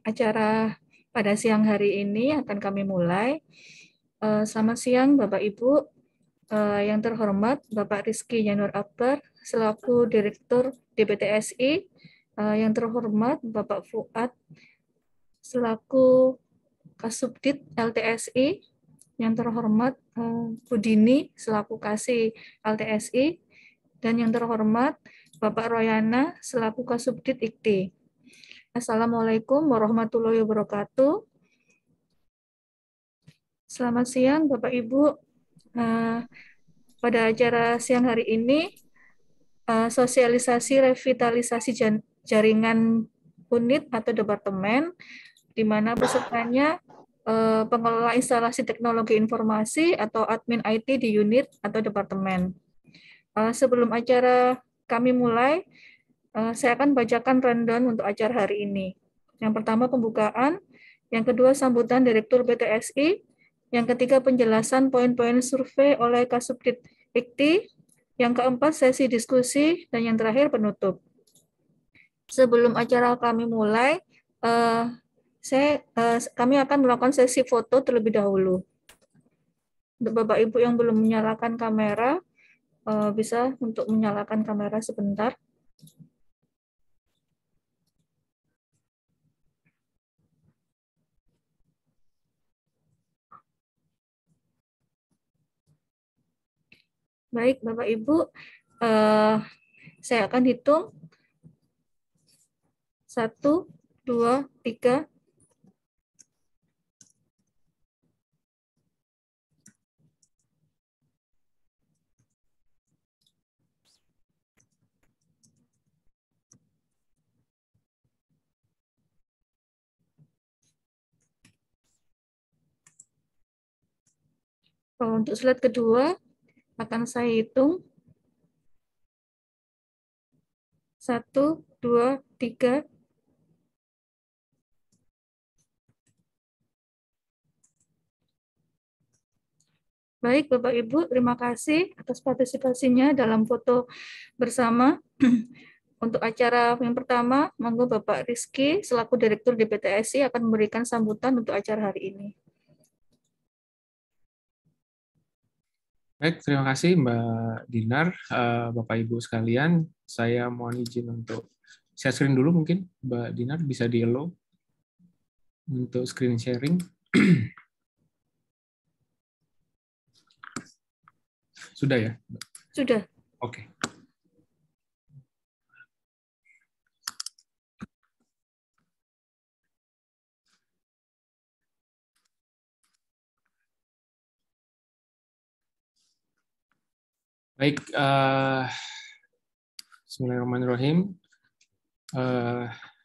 Acara pada siang hari ini akan kami mulai. Selamat siang Bapak Ibu. Yang terhormat Bapak Rizky Yanur Akbar selaku Direktur DPTSI. Yang terhormat Bapak Fuad selaku Kasubdit LTSI. Yang terhormat Bu Dini selaku Kasih LTSI. Dan yang terhormat Bapak Royana selaku Kasubdit IKTI. Assalamualaikum warahmatullahi wabarakatuh. Selamat siang Bapak Ibu. Pada acara siang hari ini, sosialisasi revitalisasi jaringan unit atau departemen, di mana pesertanya pengelola instalasi teknologi informasi atau admin IT di unit atau departemen. Sebelum acara kami mulai, saya akan bacakan rundown untuk acara hari ini. Yang pertama pembukaan, yang kedua sambutan Direktur BTSI, yang ketiga penjelasan poin-poin survei oleh Kasubdit IKTI, yang keempat sesi diskusi, dan yang terakhir penutup. Sebelum acara kami mulai, kami akan melakukan sesi foto terlebih dahulu. Untuk Bapak Ibu yang belum menyalakan kamera, bisa untuk menyalakan kamera sebentar. Baik, Bapak Ibu, saya akan hitung 1, 2, 3. Untuk slide kedua akan saya hitung 1, 2, 3. Baik, Bapak Ibu, terima kasih atas partisipasinya dalam foto bersama. Untuk acara yang pertama, monggo Bapak Rizky selaku Direktur DPTSI akan memberikan sambutan untuk acara hari ini. Baik, terima kasih Mbak Dinar. Bapak Ibu sekalian, saya mohon izin untuk share screen dulu mungkin. Mbak Dinar bisa di-allow untuk screen sharing. Sudah ya? Sudah. Oke. Baik, bismillahirrahmanirrahim.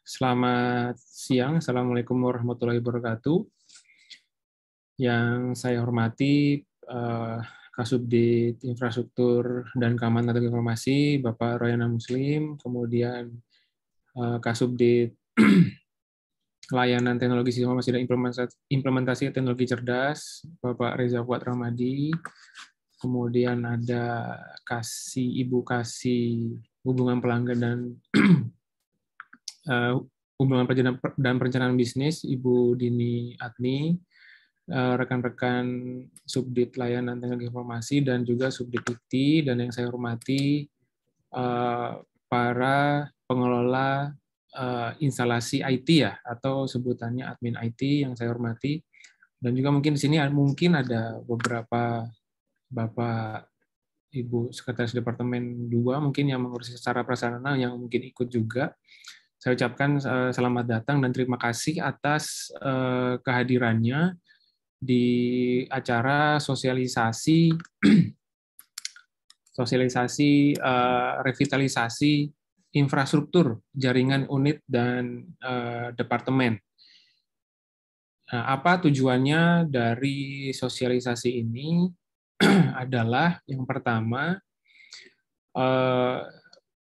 Selamat siang, Assalamualaikum warahmatullahi wabarakatuh. Yang saya hormati Kasubdit Infrastruktur dan Keamanan Data Informasi, Bapak Royana Muslim, kemudian Kasubdit Layanan Teknologi Informasi dan Implementasi Teknologi Cerdas, Bapak Reza Fuad Ramadi, kemudian ada Ibu Kasih Hubungan Pelanggan dan Hubungan dan Perencanaan Bisnis, Ibu Dini Adni, rekan-rekan Subdit Layanan Teknologi Informasi dan juga Subdit IKTI, dan yang saya hormati para pengelola instalasi IT ya, atau sebutannya admin IT yang saya hormati, dan juga mungkin di sini mungkin ada beberapa Bapak Ibu Sekretaris Departemen 2 mungkin yang mengurus secara prasarana yang mungkin ikut juga. Saya ucapkan selamat datang dan terima kasih atas kehadirannya di acara sosialisasi revitalisasi infrastruktur jaringan unit dan departemen. Nah, apa tujuannya dari sosialisasi ini? Adalah yang pertama,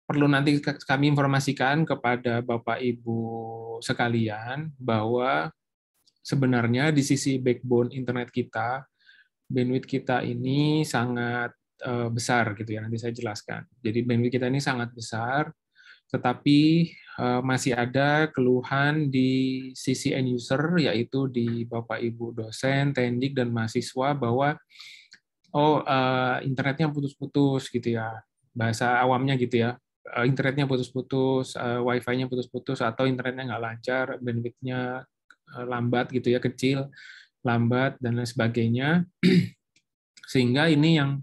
perlu nanti kami informasikan kepada Bapak Ibu sekalian bahwa sebenarnya di sisi backbone internet kita, bandwidth kita ini sangat besar gitu ya, nanti saya jelaskan. Jadi bandwidth kita ini sangat besar, tetapi masih ada keluhan di sisi end user, yaitu di Bapak Ibu dosen, teknik, dan mahasiswa bahwa internetnya putus-putus gitu ya, bahasa awamnya gitu ya, internetnya putus-putus, wifi-nya putus-putus, atau internetnya nggak lancar, bandwidth-nya lambat gitu ya, kecil, lambat, dan lain sebagainya. Sehingga ini yang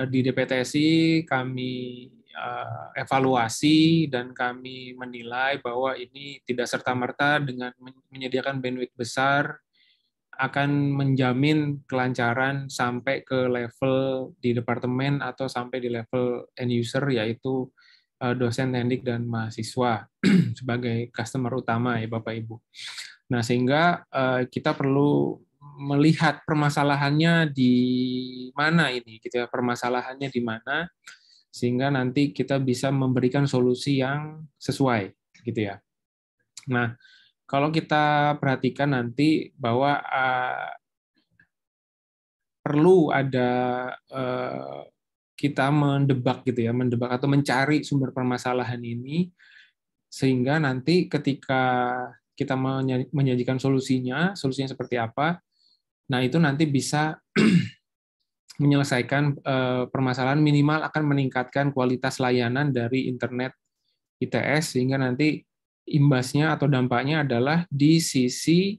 di DPTSI kami evaluasi dan kami menilai bahwa ini tidak serta-merta dengan menyediakan bandwidth besar akan menjamin kelancaran sampai ke level di departemen atau sampai di level end user, yaitu dosen, teknik, dan mahasiswa sebagai customer utama ya Bapak Ibu. Nah, sehingga kita perlu melihat permasalahannya di mana ini, gitu ya, permasalahannya di mana, sehingga nanti kita bisa memberikan solusi yang sesuai, gitu ya. Nah, kalau kita perhatikan nanti bahwa perlu ada kita mendebak gitu ya, mendebak atau mencari sumber permasalahan ini, sehingga nanti ketika kita menyajikan solusinya seperti apa, nah itu nanti bisa menyelesaikan permasalahan, minimal akan meningkatkan kualitas layanan dari internet ITS, sehingga nanti imbasnya atau dampaknya adalah di sisi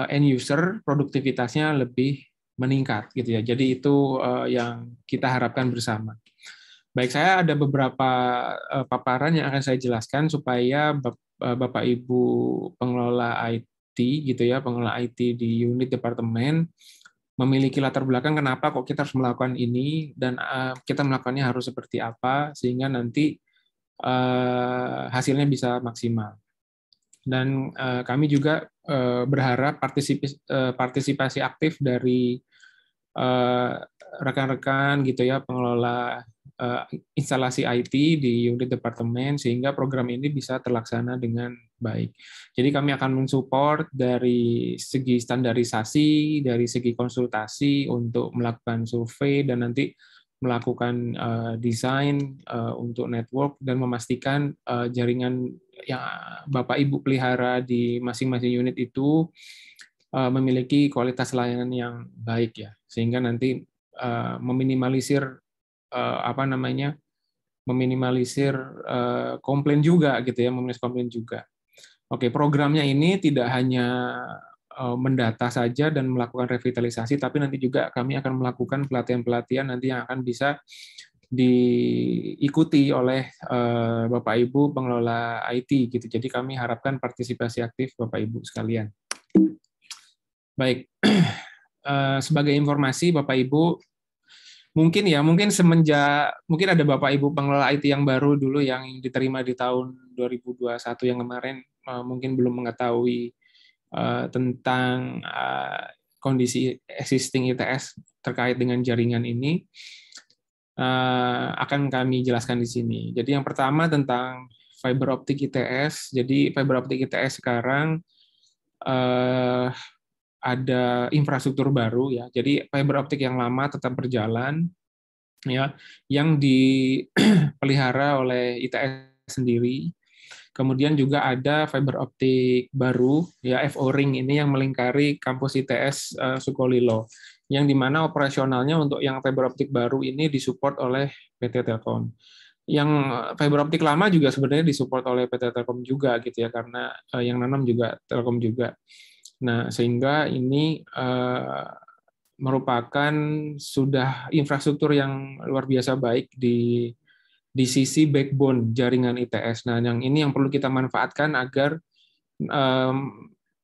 end user, produktivitasnya lebih meningkat gitu ya. Jadi itu yang kita harapkan bersama. Baik, saya ada beberapa paparan yang akan saya jelaskan supaya Bapak Ibu pengelola IT gitu ya, pengelola IT di unit departemen memiliki latar belakang kenapa kok kita harus melakukan ini, dan kita melakukannya harus seperti apa sehingga nanti hasilnya bisa maksimal. Dan kami juga berharap partisipasi aktif dari rekan-rekan gitu ya, pengelola instalasi IT di unit departemen, sehingga program ini bisa terlaksana dengan baik. Jadi kami akan mensupport dari segi standarisasi, dari segi konsultasi untuk melakukan survei, dan nanti melakukan desain untuk network, dan memastikan jaringan yang Bapak Ibu pelihara di masing-masing unit itu memiliki kualitas layanan yang baik ya, sehingga nanti meminimalisir komplain juga gitu ya, meminimalisir komplain juga. Oke, programnya ini tidak hanya mendata saja dan melakukan revitalisasi, tapi nanti juga kami akan melakukan pelatihan-pelatihan nanti yang akan bisa diikuti oleh Bapak Ibu pengelola IT gitu. Jadi kami harapkan partisipasi aktif Bapak Ibu sekalian. Baik, sebagai informasi Bapak Ibu, mungkin ada Bapak Ibu pengelola IT yang baru dulu yang diterima di tahun 2021 yang kemarin, mungkin belum mengetahui tentang kondisi existing ITS terkait dengan jaringan ini. Akan kami jelaskan di sini. Jadi yang pertama tentang fiber optic ITS. Jadi fiber optic ITS sekarang ada infrastruktur baru ya. Jadi fiber optik yang lama tetap berjalan ya, yang dipelihara oleh ITS sendiri. Kemudian juga ada fiber optik baru ya, FO-Ring ini yang melingkari kampus ITS Sukolilo, yang dimana operasionalnya untuk yang fiber optik baru ini disupport oleh PT Telkom. Yang fiber optik lama juga sebenarnya disupport oleh PT Telkom juga gitu ya, karena yang nanam juga Telkom juga. Nah, sehingga ini merupakan sudah infrastruktur yang luar biasa baik di sisi backbone jaringan ITS. Nah, yang ini yang perlu kita manfaatkan agar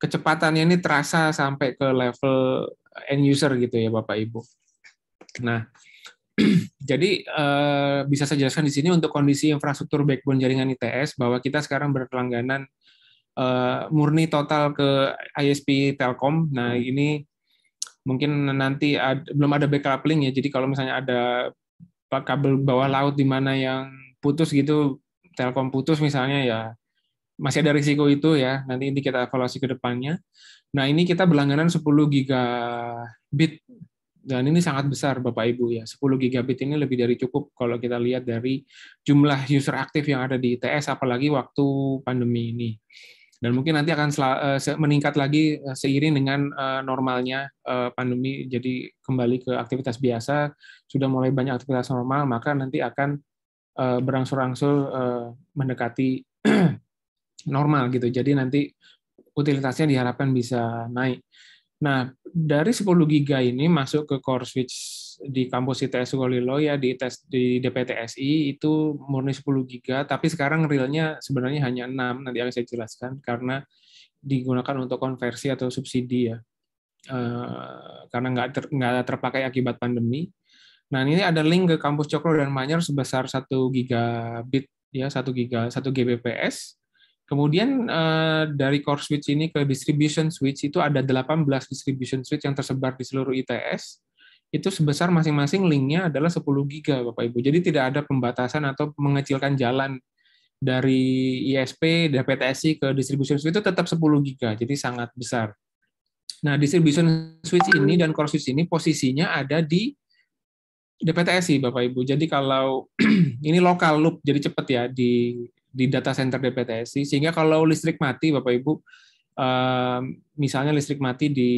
kecepatannya ini terasa sampai ke level end user gitu ya, Bapak Ibu. Nah, jadi bisa saya jelaskan di sini untuk kondisi infrastruktur backbone jaringan ITS bahwa kita sekarang berlangganan murni total ke ISP Telkom. Nah, ini mungkin nanti belum ada backup link ya. Jadi kalau misalnya ada kabel bawah laut di mana yang putus gitu, Telkom putus misalnya ya, masih ada risiko itu ya. Nanti ini kita evaluasi ke depannya. Nah, ini kita berlangganan 10 gigabit Dan ini sangat besar Bapak Ibu ya. 10 gigabit ini lebih dari cukup kalau kita lihat dari jumlah user aktif yang ada di ITS apalagi waktu pandemi ini. Dan mungkin nanti akan meningkat lagi seiring dengan normalnya pandemi, jadi kembali ke aktivitas biasa, sudah mulai banyak aktivitas normal, maka nanti akan berangsur-angsur mendekati normal gitu. Jadi nanti utilitasnya diharapkan bisa naik. Nah, dari 10 giga ini masuk ke core switch di kampus ITS Sukolilo ya di DPTSI itu murni 10 giga, tapi sekarang realnya sebenarnya hanya 6, nanti akan saya jelaskan karena digunakan untuk konversi atau subsidi ya. Karena nggak terpakai akibat pandemi. Nah, ini ada link ke kampus Cokro dan Manyar sebesar 1 gigabit ya, 1 Gbps. Kemudian dari core switch ini ke distribution switch itu ada 18 distribution switch yang tersebar di seluruh ITS. Itu sebesar masing-masing linknya adalah 10 giga Bapak Ibu. Jadi tidak ada pembatasan atau mengecilkan jalan dari ISP, DPTSI ke distribution switch itu tetap 10 giga. Jadi sangat besar. Nah, distribution switch ini dan core switch ini posisinya ada di DPTSI Bapak Ibu. Jadi kalau ini lokal loop, jadi cepat ya di data center DPTSI, sehingga kalau listrik mati Bapak Ibu, misalnya listrik mati di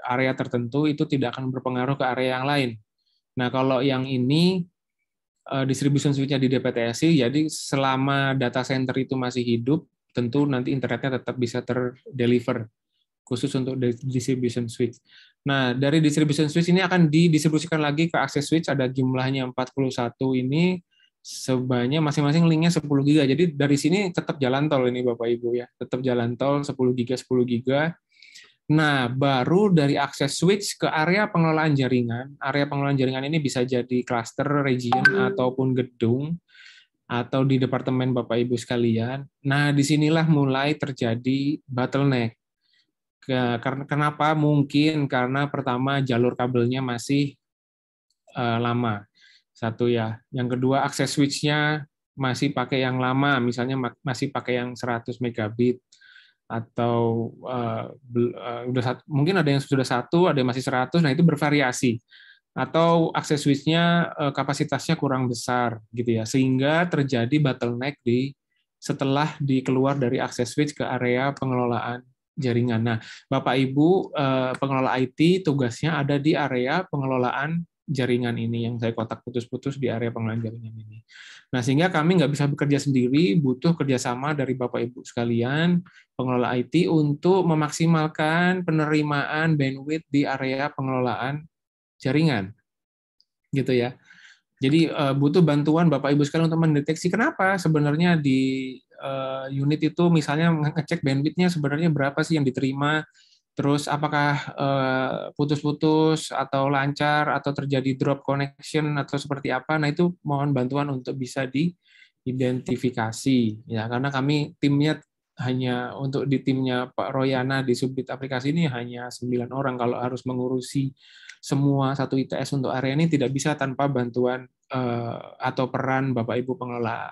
area tertentu itu tidak akan berpengaruh ke area yang lain. Nah, kalau yang ini distribution switch-nya di DPTSI, jadi selama data center itu masih hidup, tentu nanti internetnya tetap bisa terdeliver khusus untuk distribution switch. Nah, dari distribution switch ini akan didistribusikan lagi ke access switch, ada jumlahnya 41 ini, sebanyak masing-masing linknya 10 giga. Jadi dari sini tetap jalan tol ini Bapak Ibu ya, tetap jalan tol 10 giga 10 giga. Nah, baru dari akses switch ke area pengelolaan jaringan. Area pengelolaan jaringan ini bisa jadi cluster, region, ataupun gedung, atau di departemen Bapak Ibu sekalian. Nah, disinilah mulai terjadi bottleneck. Karena kenapa? Mungkin karena pertama jalur kabelnya masih lama. Satu ya. Yang kedua akses switch-nya masih pakai yang lama, misalnya masih pakai yang 100 megabit atau mungkin ada yang sudah 1, ada yang masih 100, nah itu bervariasi. Atau akses switch-nya kapasitasnya kurang besar gitu ya. Sehingga terjadi bottleneck setelah dikeluar dari akses switch ke area pengelolaan jaringan. Nah, Bapak Ibu pengelola IT tugasnya ada di area pengelolaan jaringan ini yang saya kotak putus-putus di area pengelolaan jaringan ini. Nah, sehingga kami nggak bisa bekerja sendiri, butuh kerjasama dari Bapak Ibu sekalian, pengelola IT untuk memaksimalkan penerimaan bandwidth di area pengelolaan jaringan, gitu ya. Jadi butuh bantuan Bapak Ibu sekalian untuk mendeteksi kenapa sebenarnya di unit itu misalnya ngecek bandwidth-nya sebenarnya berapa sih yang diterima, terus apakah putus-putus atau lancar atau terjadi drop connection atau seperti apa. Nah, itu mohon bantuan untuk bisa diidentifikasi ya, karena kami timnya hanya untuk di timnya Pak Royana di subdit aplikasi ini hanya 9 orang. Kalau harus mengurusi semua satu ITS untuk area ini tidak bisa tanpa bantuan atau peran Bapak Ibu pengelola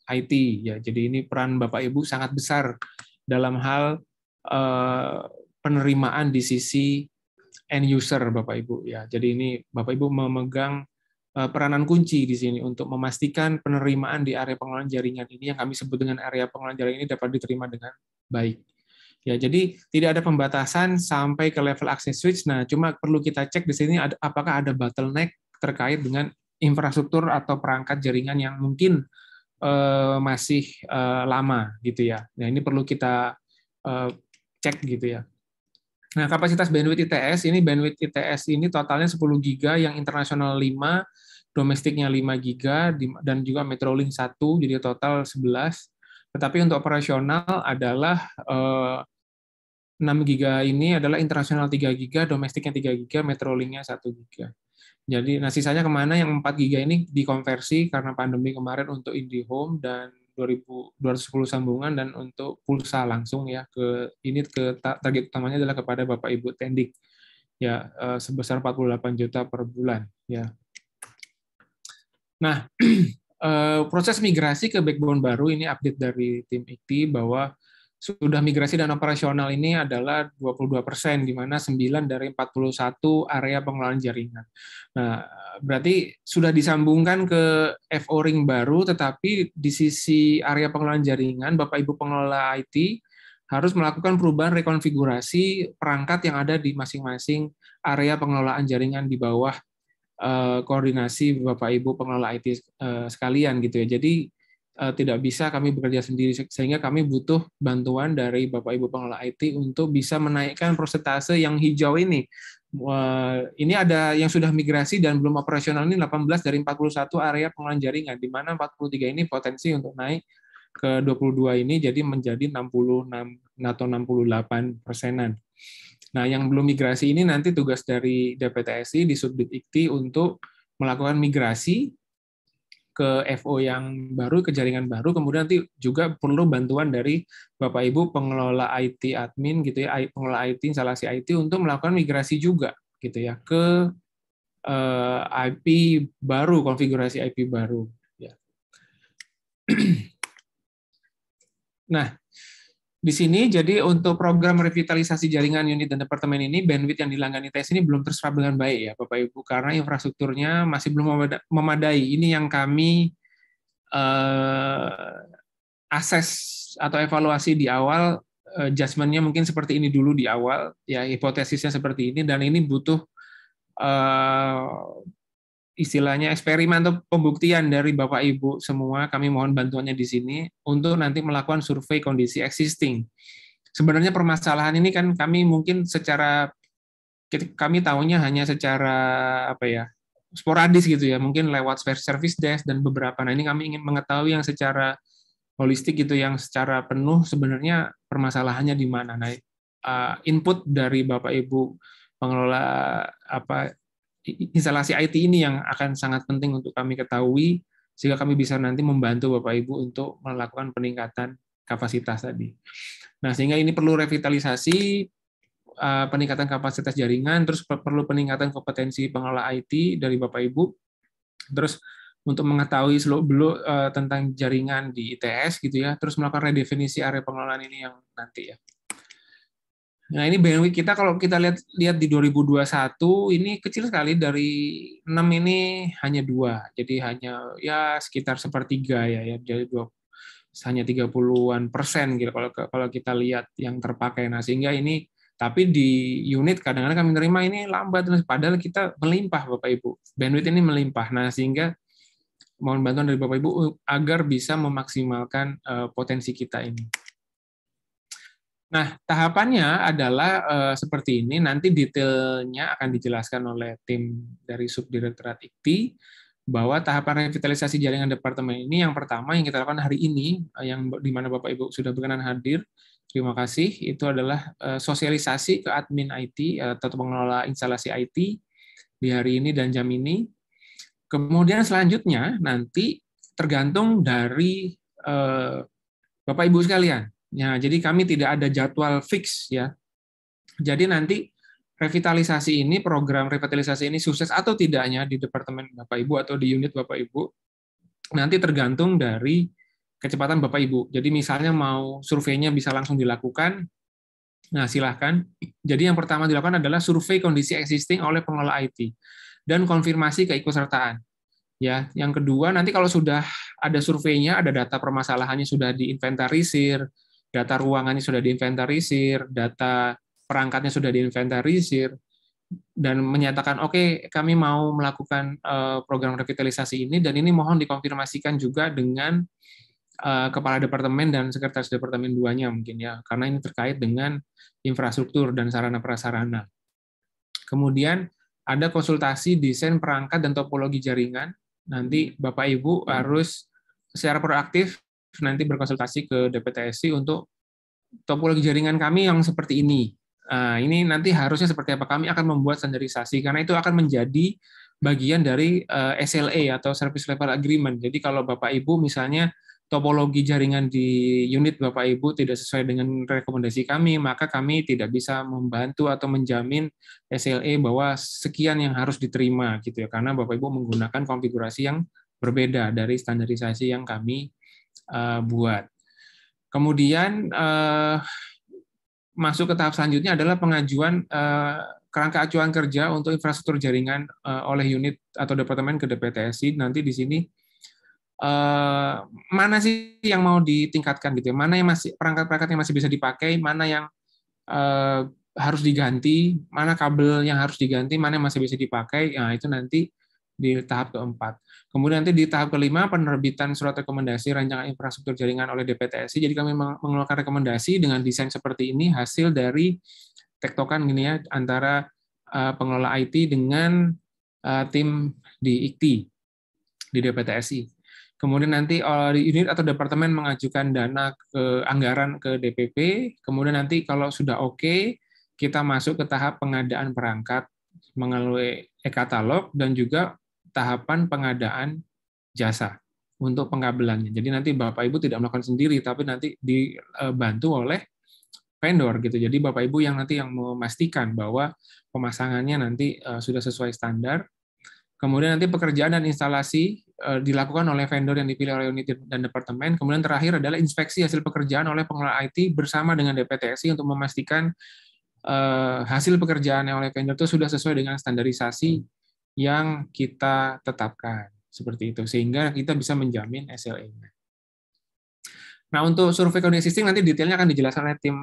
IT ya. Jadi ini peran Bapak Ibu sangat besar dalam hal penerimaan di sisi end user Bapak Ibu ya. Jadi ini Bapak Ibu memegang peranan kunci di sini untuk memastikan penerimaan di area pengelolaan jaringan ini yang kami sebut dengan area pengelolaan jaringan ini dapat diterima dengan baik. Ya, jadi tidak ada pembatasan sampai ke level access switch. Nah, cuma perlu kita cek di sini apakah ada bottleneck terkait dengan infrastruktur atau perangkat jaringan yang mungkin masih lama gitu ya. Nah, ini perlu kita cek gitu ya. Nah, kapasitas bandwidth ITS ini totalnya 10 giga, yang internasional 5, domestiknya 5 giga, dan juga Metrolink 1, jadi total 11. Tetapi untuk operasional adalah 6 giga ini adalah internasional 3 giga, domestiknya 3 giga, Metrolinknya 1 giga. Jadi, nah sisanya kemana? Yang 4 giga ini dikonversi karena pandemi kemarin untuk IndiHome dan 210 sambungan, dan untuk pulsa langsung ya ke target utamanya adalah kepada Bapak Ibu Tendik ya, sebesar 48 juta per bulan ya. Nah, proses migrasi ke backbone baru ini update dari tim IT bahwa sudah migrasi dan operasional ini adalah 22%, di mana 9 dari 41 area pengelolaan jaringan. Nah, berarti sudah disambungkan ke FO ring baru, tetapi di sisi area pengelolaan jaringan, Bapak Ibu pengelola IT harus melakukan perubahan rekonfigurasi perangkat yang ada di masing-masing area pengelolaan jaringan di bawah koordinasi Bapak Ibu pengelola IT sekalian gitu ya. Jadi tidak bisa kami bekerja sendiri, sehingga kami butuh bantuan dari Bapak Ibu pengelola IT untuk bisa menaikkan persentase yang hijau ini. Ini ada yang sudah migrasi dan belum operasional ini 18 dari 41 area pengelolaan jaringan, di mana 43 ini potensi untuk naik ke 22 ini jadi menjadi 66 atau 68%. Nah, yang belum migrasi ini nanti tugas dari DPTSI di Subdit IKTI untuk melakukan migrasi ke FO yang baru, ke jaringan baru, kemudian nanti juga perlu bantuan dari Bapak Ibu pengelola IT admin gitu ya, pengelola IT, instalasi IT untuk melakukan migrasi juga gitu ya ke IP baru, konfigurasi IP baru ya. Nah, di sini jadi untuk program revitalisasi jaringan unit dan departemen ini, bandwidth yang dilanggan ITS ini belum terserap dengan baik ya Bapak Ibu, karena infrastrukturnya masih belum memadai. Ini yang kami akses atau evaluasi di awal, judgement-nya mungkin seperti ini dulu di awal, ya hipotesisnya seperti ini, dan ini butuh istilahnya eksperimen atau pembuktian dari Bapak Ibu semua. Kami mohon bantuannya di sini untuk nanti melakukan survei kondisi existing. Sebenarnya permasalahan ini kan kami mungkin kami tahunya hanya secara apa ya, sporadis gitu ya, mungkin lewat service desk dan beberapa. Nah, ini kami ingin mengetahui yang secara holistik gitu, yang secara penuh sebenarnya permasalahannya di mana. Nah, input dari Bapak Ibu pengelola instalasi IT ini yang akan sangat penting untuk kami ketahui, sehingga kami bisa nanti membantu Bapak Ibu untuk melakukan peningkatan kapasitas tadi. Nah, sehingga ini perlu revitalisasi, peningkatan kapasitas jaringan, terus perlu peningkatan kompetensi pengelola IT dari Bapak Ibu, terus untuk mengetahui seluk-beluk tentang jaringan di ITS gitu ya, terus melakukan redefinisi area pengelolaan ini yang nanti ya. Nah, ini bandwidth kita kalau kita lihat di 2021 ini kecil sekali, dari 6 ini hanya 2. Jadi hanya ya sekitar sepertiga ya, jadi hanya 30-an% gitu kalau kita lihat yang terpakai. Nah, sehingga ini tapi di unit kadang-kadang kami menerima ini lambat, padahal kita melimpah Bapak Ibu. Bandwidth ini melimpah. Nah, sehingga mohon bantuan dari Bapak Ibu agar bisa memaksimalkan potensi kita ini. Nah, tahapannya adalah seperti ini. Nanti detailnya akan dijelaskan oleh tim dari Subdirektorat IKTI, bahwa tahapan revitalisasi jaringan departemen ini yang pertama yang kita lakukan hari ini, yang di mana Bapak Ibu sudah berkenan hadir, terima kasih, itu adalah sosialisasi ke admin IT atau pengelola instalasi IT di hari ini dan jam ini. Kemudian selanjutnya nanti tergantung dari Bapak Ibu sekalian. Ya, jadi kami tidak ada jadwal fix ya. Jadi nanti revitalisasi ini, program revitalisasi ini sukses atau tidaknya di departemen Bapak Ibu atau di unit Bapak Ibu nanti tergantung dari kecepatan Bapak Ibu. Jadi misalnya mau surveinya bisa langsung dilakukan, nah silahkan. Jadi yang pertama dilakukan adalah survei kondisi existing oleh pengelola IT dan konfirmasi keikutsertaan. Ya, yang kedua nanti kalau sudah ada surveinya, ada data permasalahannya sudah diinventarisir, data ruangannya sudah diinventarisir, data perangkatnya sudah diinventarisir, dan menyatakan oke, kami mau melakukan program revitalisasi ini, dan ini mohon dikonfirmasikan juga dengan kepala departemen dan sekretaris departemen 2-nya mungkin ya, karena ini terkait dengan infrastruktur dan sarana prasarana. Kemudian ada konsultasi desain perangkat dan topologi jaringan. Nanti Bapak Ibu harus secara proaktif nanti berkonsultasi ke DPTSI untuk topologi jaringan kami yang seperti ini. Ini nanti harusnya seperti apa, kami akan membuat standarisasi, karena itu akan menjadi bagian dari SLA atau Service Level Agreement. Jadi kalau Bapak Ibu misalnya topologi jaringan di unit Bapak Ibu tidak sesuai dengan rekomendasi kami, maka kami tidak bisa membantu atau menjamin SLA bahwa sekian yang harus diterima gitu ya, karena Bapak Ibu menggunakan konfigurasi yang berbeda dari standarisasi yang kami buat. Kemudian masuk ke tahap selanjutnya adalah pengajuan kerangka acuan kerja untuk infrastruktur jaringan oleh unit atau departemen ke DPTSI. Nanti di sini mana sih yang mau ditingkatkan gitu ya? Mana yang masih perangkat-perangkat yang masih bisa dipakai, mana yang harus diganti, mana kabel yang harus diganti, mana yang masih bisa dipakai. Nah, itu nanti di tahap keempat. Kemudian nanti di tahap kelima penerbitan surat rekomendasi rancangan infrastruktur jaringan oleh DPTSI. Jadi kami mengeluarkan rekomendasi dengan desain seperti ini hasil dari tektokan gini ya antara pengelola IT dengan tim di IKTI di DPTSI. Kemudian nanti unit atau departemen mengajukan dana ke anggaran ke DPP. Kemudian nanti kalau sudah oke, kita masuk ke tahap pengadaan perangkat melalui e-katalog dan juga tahapan pengadaan jasa untuk pengabelannya. Jadi nanti Bapak Ibu tidak melakukan sendiri, tapi nanti dibantu oleh vendor gitu. Jadi Bapak Ibu yang nanti yang memastikan bahwa pemasangannya nanti sudah sesuai standar. Kemudian nanti pekerjaan dan instalasi dilakukan oleh vendor yang dipilih oleh unit dan departemen. Kemudian terakhir adalah inspeksi hasil pekerjaan oleh pengelola IT bersama dengan DPTSI untuk memastikan hasil pekerjaan yang oleh vendor itu sudah sesuai dengan standarisasi yang kita tetapkan. Seperti itu. Sehingga kita bisa menjamin SLA-nya. Nah, untuk survei kondisi existing nanti detailnya akan dijelaskan oleh tim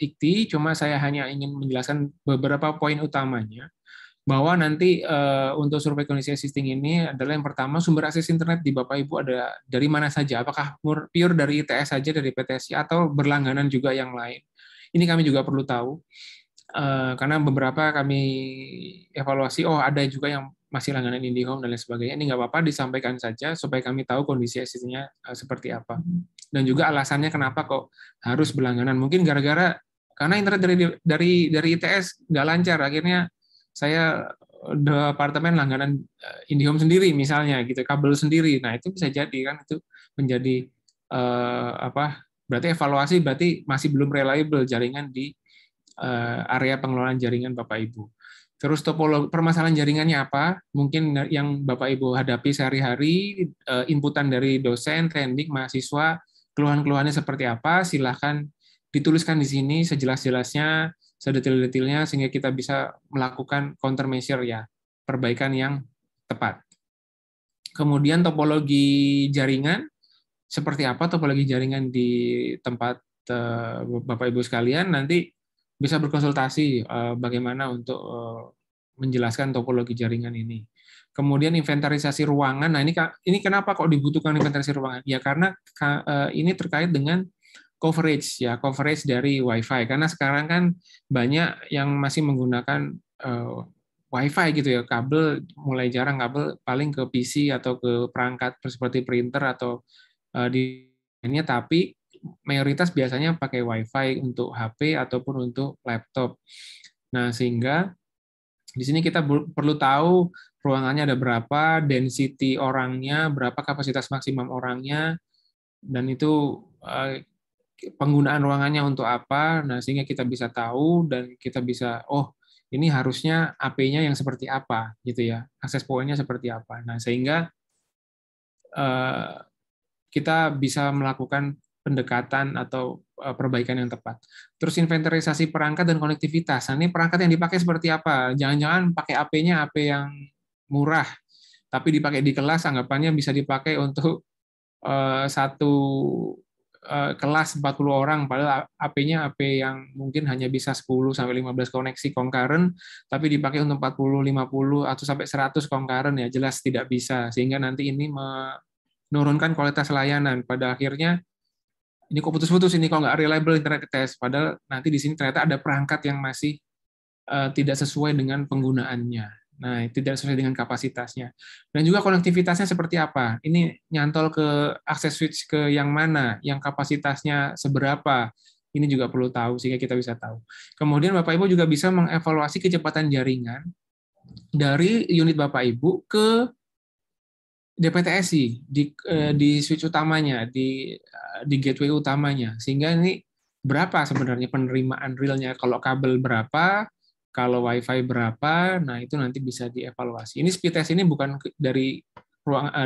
IKTI, cuma saya hanya ingin menjelaskan beberapa poin utamanya bahwa nanti untuk survei kondisi existing ini adalah yang pertama sumber akses internet di Bapak Ibu ada dari mana saja, apakah pure dari ITS saja dari PTSI atau berlangganan juga yang lain. Ini kami juga perlu tahu karena beberapa kami evaluasi, oh ada juga yang masih langganan IndiHome dan lain sebagainya. Ini nggak apa-apa disampaikan saja supaya kami tahu kondisi existingnya seperti apa dan juga alasannya kenapa kok harus berlangganan. Mungkin gara-gara karena internet dari ITS nggak lancar, akhirnya saya departemen langganan IndiHome sendiri misalnya gitu, kabel sendiri. Nah, itu bisa jadi kan itu menjadi berarti evaluasi berarti masih belum reliable jaringan di area pengelolaan jaringan Bapak Ibu. Terus topologi permasalahan jaringannya apa? Mungkin yang Bapak Ibu hadapi sehari-hari, inputan dari dosen, teknik, mahasiswa, keluhan-keluhannya seperti apa? Silahkan dituliskan di sini sejelas-jelasnya, sedetail-detailnya sehingga kita bisa melakukan countermeasure ya, perbaikan yang tepat. Kemudian topologi jaringan, seperti apa topologi jaringan di tempat Bapak Ibu sekalian, nanti bisa berkonsultasi bagaimana untuk menjelaskan topologi jaringan ini. Kemudian inventarisasi ruangan. Nah, ini kenapa kok dibutuhkan inventarisasi ruangan? Ya karena ini terkait dengan coverage ya, coverage dari WiFi. Karena sekarang kan banyak yang masih menggunakan WiFi gitu ya, kabel mulai jarang, kabel paling ke PC atau ke perangkat seperti printer atau di lainnya, tapi mayoritas biasanya pakai WiFi untuk HP ataupun untuk laptop. Nah, sehingga di sini kita perlu tahu ruangannya ada berapa, density orangnya, berapa kapasitas maksimum orangnya, dan itu penggunaan ruangannya untuk apa. Nah, sehingga kita bisa tahu dan kita bisa, oh, ini harusnya AP-nya yang seperti apa, gitu ya, akses point-nya seperti apa. Nah, sehingga kita bisa melakukan pendekatan atau perbaikan yang tepat. Terus inventarisasi perangkat dan konektivitas. Nah, ini perangkat yang dipakai seperti apa? Jangan-jangan pakai AP-nya AP yang murah, tapi dipakai di kelas, anggapannya bisa dipakai untuk satu kelas 40 orang, padahal AP-nya AP yang mungkin hanya bisa 10-15 koneksi concurrent, tapi dipakai untuk 40, 50, atau sampai 100 concurrent, ya jelas tidak bisa. Sehingga nanti ini menurunkan kualitas layanan. Pada akhirnya, ini kok putus-putus ini, kalau nggak reliable internet test. Padahal nanti di sini ternyata ada perangkat yang masih tidak sesuai dengan penggunaannya. Nah, tidak sesuai dengan kapasitasnya. Dan juga konektivitasnya seperti apa. Ini nyantol ke akses switch ke yang mana, yang kapasitasnya seberapa. Ini juga perlu tahu, sehingga kita bisa tahu. Kemudian Bapak Ibu juga bisa mengevaluasi kecepatan jaringan dari unit Bapak Ibu ke DPTSI di switch utamanya, di gateway utamanya, sehingga ini berapa sebenarnya penerimaan realnya, kalau kabel berapa, kalau WiFi berapa, nah itu nanti bisa dievaluasi. Ini speed test ini bukan dari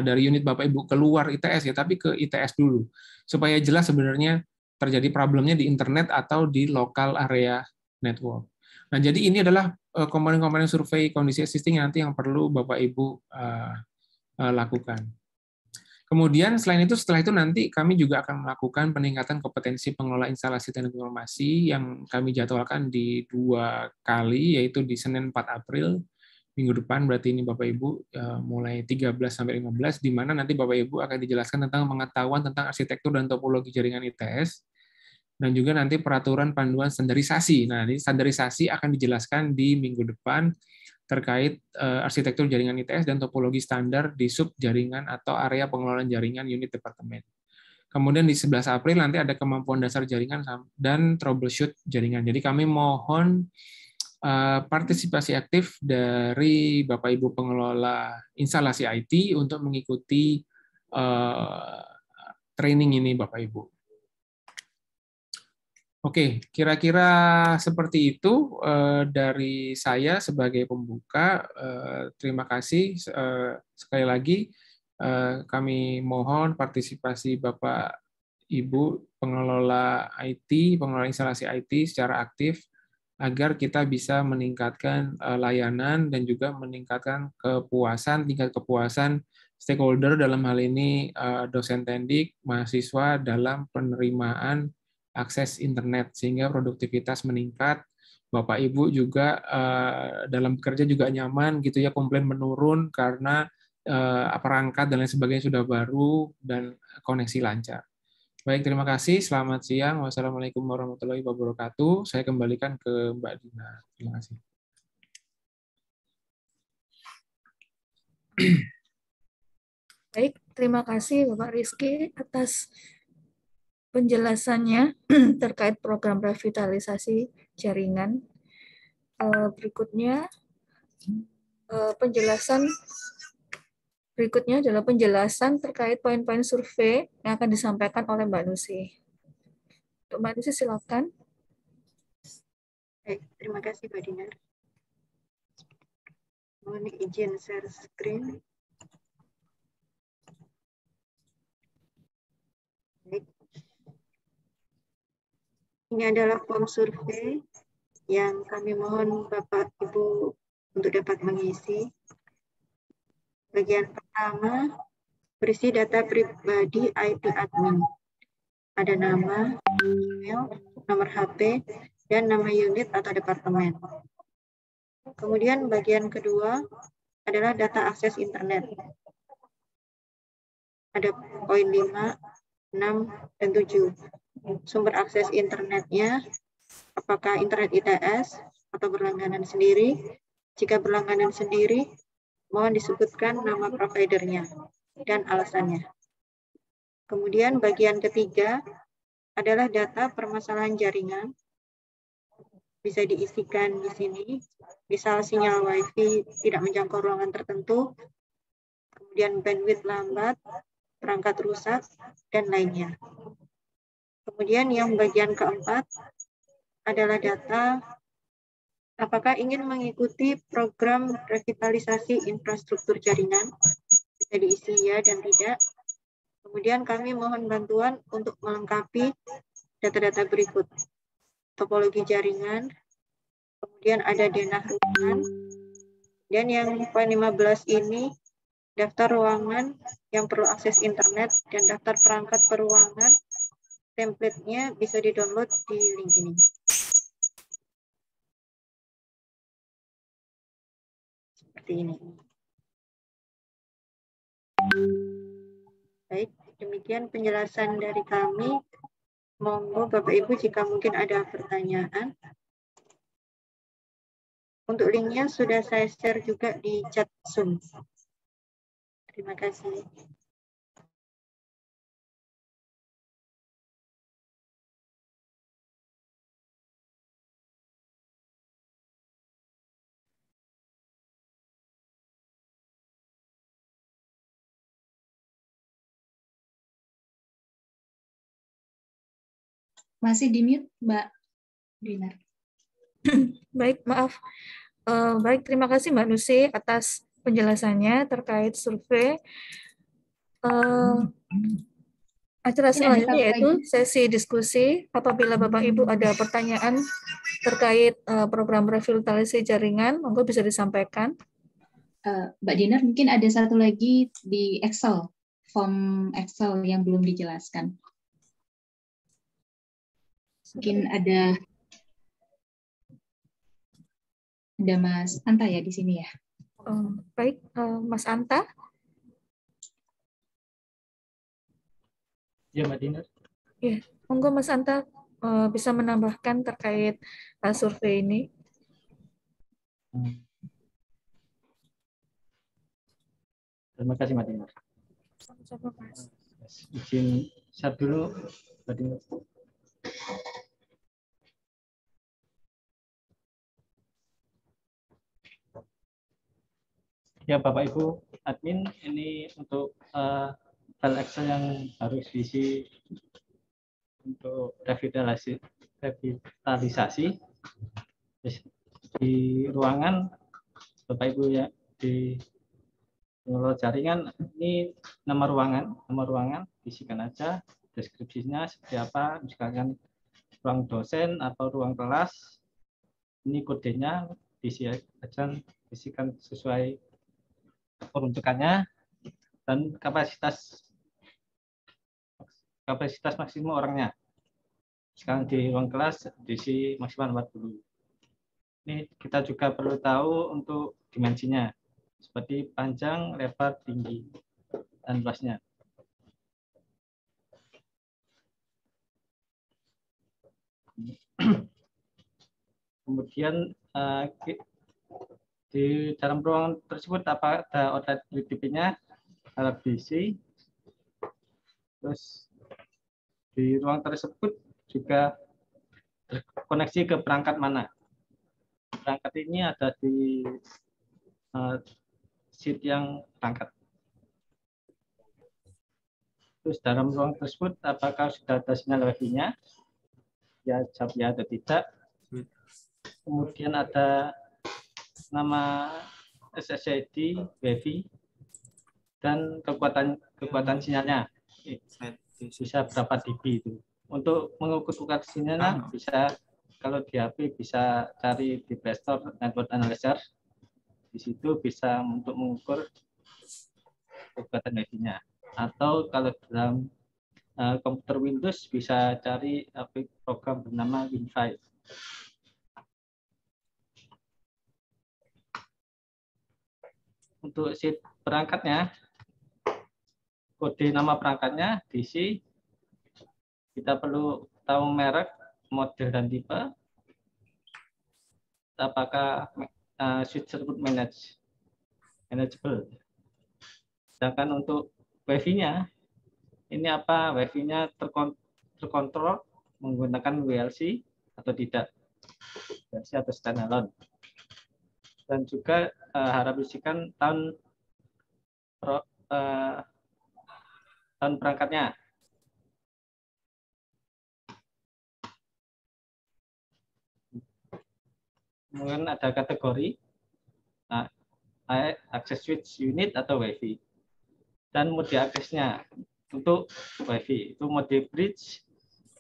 dari unit Bapak Ibu keluar ITS ya, tapi ke ITS dulu supaya jelas sebenarnya terjadi problemnya di internet atau di local area network. Nah, jadi ini adalah komponen-komponen survei kondisi existing nanti yang perlu Bapak Ibu lakukan. Kemudian selain itu, setelah itu nanti kami juga akan melakukan peningkatan kompetensi pengelola instalasi teknik informasi yang kami jadwalkan di 2 kali, yaitu di Senin 4 April minggu depan, berarti ini Bapak Ibu mulai 13 sampai 15, di mana nanti Bapak Ibu akan dijelaskan tentang pengetahuan tentang arsitektur dan topologi jaringan ITS, dan juga nanti peraturan panduan standarisasi. Nah, ini standarisasi akan dijelaskan di minggu depan terkait arsitektur jaringan ITS dan topologi standar di sub jaringan atau area pengelolaan jaringan unit departemen. Kemudian di 11 April nanti ada kemampuan dasar jaringan dan troubleshoot jaringan. Jadi kami mohon partisipasi aktif dari Bapak Ibu pengelola instalasi IT untuk mengikuti training ini Bapak Ibu. Oke, kira-kira seperti itu dari saya sebagai pembuka. Terima kasih sekali lagi. Kami mohon partisipasi Bapak Ibu pengelola IT, pengelola instalasi IT secara aktif agar kita bisa meningkatkan layanan dan juga meningkatkan tingkat kepuasan stakeholder, dalam hal ini dosen tendik, mahasiswa dalam penerimaan akses internet sehingga produktivitas meningkat. Bapak Ibu juga dalam bekerja juga nyaman gitu ya, komplain menurun karena perangkat dan lain sebagainya sudah baru dan koneksi lancar. Baik, terima kasih. Selamat siang. Wassalamualaikum warahmatullahi wabarakatuh. Saya kembalikan ke Mbak Dina. Terima kasih. Baik, terima kasih Bapak Rizky atas penjelasannya terkait program revitalisasi jaringan. Berikutnya adalah penjelasan terkait poin-poin survei yang akan disampaikan oleh Mbak Nusi. Untuk Mbak Nusi, silakan. Baik, terima kasih Mbak Dinar. Mohon izin share screen. Baik. Ini adalah form survei yang kami mohon Bapak Ibu untuk dapat mengisi. Bagian pertama, berisi data pribadi IT admin. Ada nama, email, nomor HP, dan nama unit atau departemen. Kemudian bagian kedua adalah data akses internet. Ada poin 5, 6, dan 7. Sumber akses internetnya, apakah internet ITS atau berlangganan sendiri. Jika berlangganan sendiri, mohon disebutkan nama providernya dan alasannya. Kemudian bagian ketiga adalah data permasalahan jaringan. Bisa diisikan di sini, misal sinyal WiFi tidak menjangkau ruangan tertentu, kemudian bandwidth lambat, perangkat rusak, dan lainnya. Kemudian yang bagian keempat adalah data apakah ingin mengikuti program revitalisasi infrastruktur jaringan, bisa diisi ya dan tidak. Kemudian kami mohon bantuan untuk melengkapi data-data berikut. Topologi jaringan, kemudian ada denah ruangan, dan yang poin 15 ini daftar ruangan yang perlu akses internet dan daftar perangkat peruangan. Template-nya bisa di-download di link ini. Seperti ini. Baik, demikian penjelasan dari kami. Monggo Bapak Ibu jika mungkin ada pertanyaan. Untuk linknya sudah saya share juga di chat Zoom. Terima kasih. Masih di-mute, Mbak Dinar. Baik, maaf. Baik, terima kasih Mbak Nusi atas penjelasannya terkait survei. Acara selanjutnya yaitu sesi diskusi. Apabila Bapak Ibu ada pertanyaan terkait program revitalisasi jaringan, monggo bisa disampaikan. Mbak Dinar, mungkin ada satu lagi di Excel, form Excel yang belum dijelaskan. Mungkin ada Mas Anta ya di sini ya. Baik, Mas Anta. Ya, Mbak Dinar. Ya, monggo Mas Anta bisa menambahkan terkait survei ini. Terima kasih, Mbak Dinar. Sama-sama, Mas. Izin share dulu, Mbak Dinar. Ya, Bapak Ibu admin, ini untuk file Excel yang harus diisi untuk revitalisasi. Di ruangan Bapak Ibu ya, di pengelola jaringan, ini nama ruangan isikan aja deskripsinya seperti apa, misalkan ruang dosen atau ruang kelas. Ini kodenya isikan sesuai peruntukannya, dan kapasitas maksimum orangnya. Sekarang di ruang kelas diisi maksimal 40. Ini kita juga perlu tahu untuk dimensinya, seperti panjang, lebar, tinggi, dan luasnya. Kemudian di dalam ruangan tersebut apa ada outlet UTP-nya, harap diisi. Terus di ruang tersebut juga terkoneksi ke perangkat mana. Perangkat ini ada di sheet yang perangkat. Terus dalam ruang tersebut apakah sudah ada sinyal Wi-Fi-nya? Ya, jawab ya atau tidak. Kemudian ada nama SSID Wi-Fi dan kekuatan sinyalnya. Bisa berapa dB itu. Untuk mengukur kekuatan sinyalnya bisa, kalau di HP bisa cari di Play Store Network Analyzer. Di situ bisa untuk mengukur kekuatan Wi-Fi-nya. Atau kalau dalam komputer Windows bisa cari program bernama WinFi. Untuk sheet perangkatnya, kode nama perangkatnya diisi. Kita perlu tahu merek, model, dan tipe. Apakah switch tersebut manageable. Sedangkan untuk Wi-Fi-nya, ini apa? Wi-Fi-nya terkontrol menggunakan WLC atau tidak, WLC atau standalone. Dan juga harap isikan tahun perangkatnya. Kemudian ada kategori access switch unit atau WiFi, dan mode aksesnya. Untuk WiFi itu mode bridge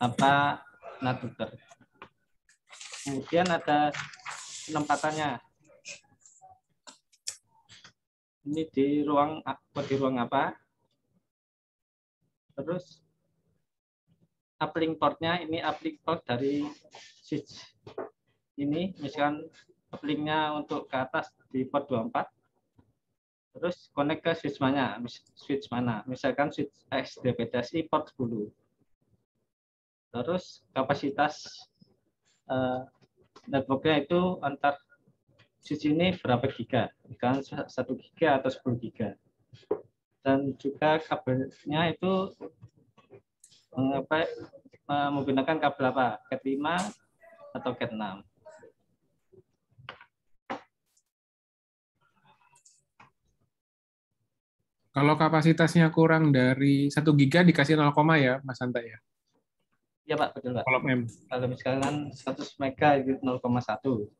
apa router. Kemudian ada penempatannya. Ini di ruang apa? Terus uplink portnya, ini uplink port dari switch. Ini misalkan uplinknya untuk ke atas di port 24. Terus connect ke switch mana? Misalkan switch XDPTSI port 10. Terus kapasitas networknya itu antar switch ini berapa giga? Misalkan 1 giga atau 10 giga. Dan juga kabelnya itu menggunakan kabel apa? Cat 5 atau Cat 6. Kalau kapasitasnya kurang dari 1 giga dikasih 0, ya, Mas Anta ya? Iya, Pak, betul, Pak. Kalau Kalau misalkan 100 mega itu 0,1.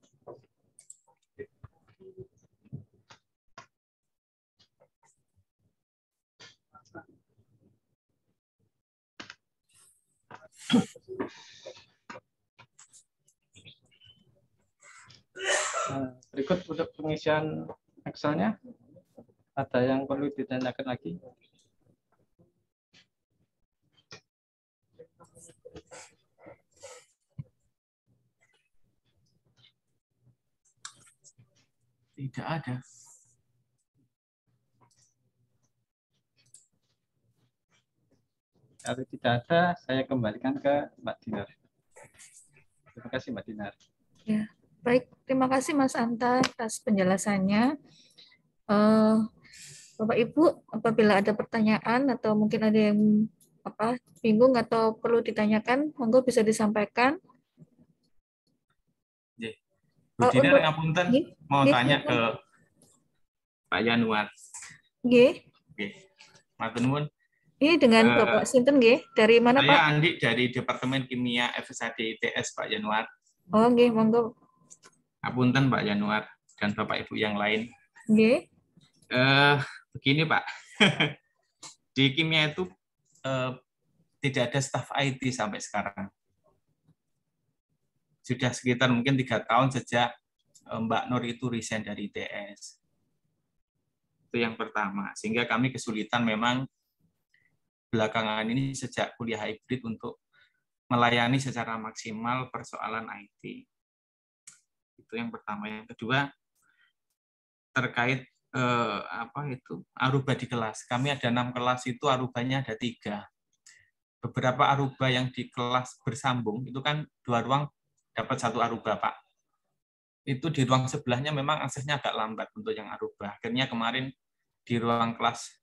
Berikut untuk pengisian Excel-nya. Ada yang perlu ditanyakan lagi? Tidak ada. Kalau tidak ada, saya kembalikan ke Mbak Dinar. Terima kasih Mbak Dinar. Ya, baik. Terima kasih Mas Anta atas penjelasannya. Bapak Ibu, apabila ada pertanyaan atau mungkin ada yang bingung atau perlu ditanyakan, monggo bisa disampaikan. Bu Dinar, Untuk ngapunten mau tanya ke Pak Yanuar. Nggih. Nggih. Matur nuwun. Ini dengan Bapak Sinten nggih? Dari mana, Pak? Saya Andi dari Departemen Kimia FSAD ITS, Pak Yanuar. Oh, nggih, monggo. Ngapunten Pak Yanuar dan Bapak Ibu yang lain. Nggih. Begini Pak, di kimia itu tidak ada staf IT sampai sekarang. Sudah sekitar mungkin 3 tahun sejak Mbak Nur itu resign dari ITS. Itu yang pertama. Sehingga kami kesulitan memang belakangan ini sejak kuliah hybrid untuk melayani secara maksimal persoalan IT. Itu yang pertama. Yang kedua, terkait aruba di kelas. Kami ada 6 kelas, itu arubanya ada 3. Beberapa aruba yang di kelas bersambung itu kan 2 ruang dapat 1 aruba, Pak. Itu di ruang sebelahnya memang aksesnya agak lambat untuk yang aruba. Akhirnya kemarin di ruang kelas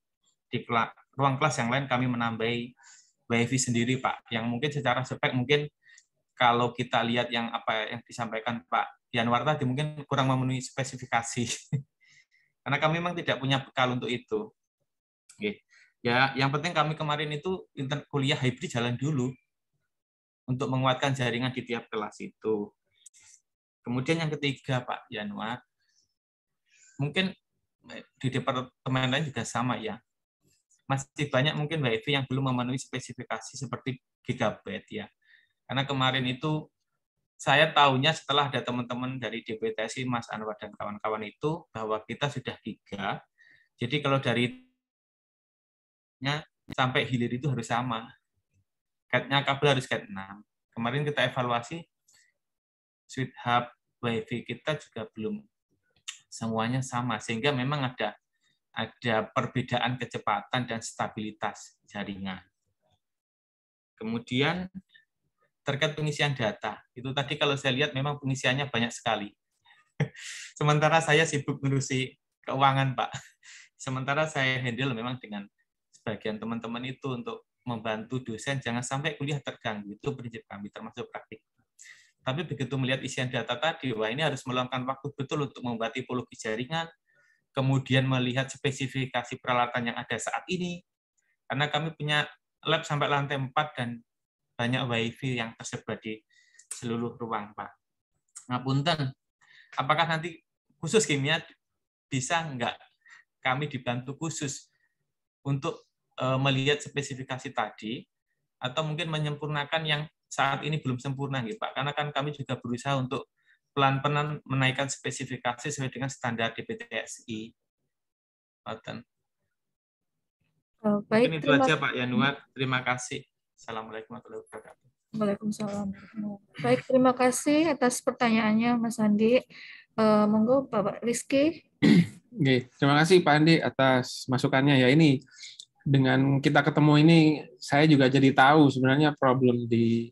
yang lain kami menambahi WiFi sendiri, Pak. Yang mungkin secara spek mungkin kalau kita lihat yang disampaikan Pak Yanuar tadi mungkin kurang memenuhi spesifikasi. Karena kami memang tidak punya bekal untuk itu. Oke. Ya, yang penting kami kemarin itu kuliah hybrid jalan dulu untuk menguatkan jaringan di tiap kelas itu. Kemudian yang ketiga, Pak Yanuar, mungkin di departemen lain juga sama ya. Masih banyak mungkin WiFi yang belum memenuhi spesifikasi seperti gigabyte ya. Karena kemarin itu saya tahunya setelah ada teman-teman dari DPTSI, Mas Anwar dan kawan-kawan itu, bahwa kita sudah giga. Jadi kalau dari sampai hilir itu harus sama. Cat-nya kabel harus Cat 6. Kemarin kita evaluasi, Switch Hub WiFi kita juga belum semuanya sama. Sehingga memang ada perbedaan kecepatan dan stabilitas jaringan. Kemudian terkait pengisian data, itu tadi kalau saya lihat memang pengisiannya banyak sekali. Sementara saya sibuk ngurusi keuangan, Pak. Sementara saya handle memang dengan sebagian teman-teman itu untuk membantu dosen jangan sampai kuliah terganggu. Itu prinsip kami, termasuk praktik. Tapi begitu melihat isian data tadi, wah ini harus meluangkan waktu betul untuk membuat tipologi jaringan, kemudian melihat spesifikasi peralatan yang ada saat ini, karena kami punya lab sampai lantai 4 dan banyak WiFi yang tersebar di seluruh ruang, Pak. Ngapunten, apakah nanti khusus kimia bisa nggak kami dibantu khusus untuk melihat spesifikasi tadi, atau mungkin menyempurnakan yang saat ini belum sempurna, gitu, Pak? Karena kan kami juga berusaha untuk pelan-pelan menaikkan spesifikasi sesuai dengan standar DPTSI. Baik, mungkin itu aja Pak Yanuar. Terima kasih. Assalamualaikum warahmatullahi wabarakatuh. Waalaikumsalam. Baik, terima kasih atas pertanyaannya, Mas Andi. Monggo, Bapak Rizky. Oke, terima kasih Pak Andi atas masukannya ya. Ini dengan kita ketemu ini, saya juga jadi tahu sebenarnya problem di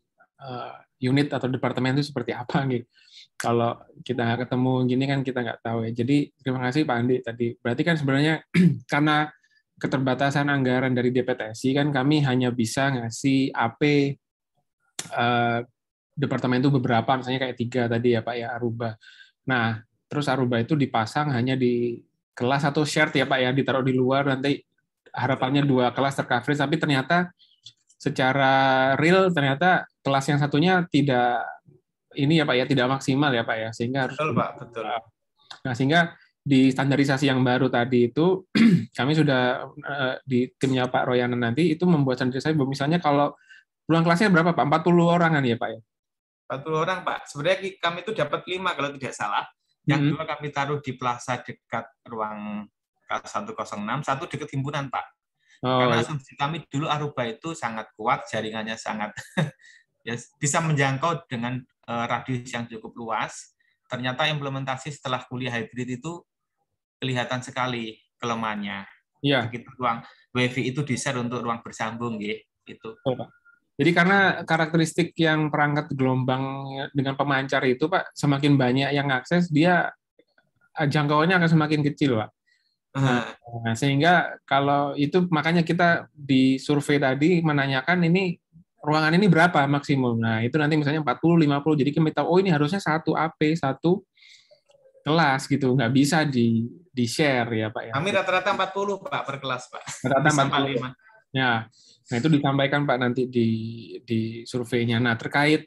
unit atau departemen itu seperti apa nih. Kalau kita nggak ketemu gini kan kita nggak tahu ya. Jadi terima kasih Pak Andi tadi. Berarti kan sebenarnya karena keterbatasan anggaran dari DPTSI kan kami hanya bisa ngasih AP departemen itu beberapa, misalnya kayak 3 tadi ya Pak ya, Aruba. Nah, terus Aruba itu dipasang hanya di kelas atau shared ya Pak ya, ditaruh di luar, nanti harapannya 2 kelas tercoverage, tapi ternyata secara real ternyata kelas yang satunya tidak ini ya Pak ya, tidak maksimal ya Pak ya, sehingga harus betul Pak, betul. Nah, sehingga di standarisasi yang baru tadi itu kami sudah di timnya Pak Royanan nanti itu membuat standarisasi bahwa misalnya kalau Ruang kelasnya berapa Pak? 40 orangan ya Pak ya? 40 orang Pak. Sebenarnya kami itu dapat 5 kalau tidak salah. Yang dua kami taruh di plaza dekat ruang K106, satu dekat himpunan Pak. Karena asumsi kami dulu Aruba itu sangat kuat, jaringannya sangat ya, bisa menjangkau dengan radius yang cukup luas. Ternyata implementasi setelah kuliah hybrid itu kelihatan sekali kelemahannya. Iya. Begitu ruang WiFi itu di-share untuk ruang bersambung, gitu. Oh, Pak. Jadi karena karakteristik yang perangkat gelombang dengan pemancar itu, Pak, semakin banyak yang akses, dia jangkauannya akan semakin kecil, Pak. Nah, sehingga kalau itu makanya kita di survei tadi menanyakan ini ruangan ini berapa maksimum. Nah, itu nanti misalnya 40, 50. Jadi kita tahu, oh ini harusnya satu AP, satu kelas gitu. Nggak bisa di-share ya, Pak. Ya. Kami rata-rata 40, Pak, per kelas, Pak. Rata-rata 40. Ya. Nah, itu disampaikan Pak nanti di surveinya. Nah, terkait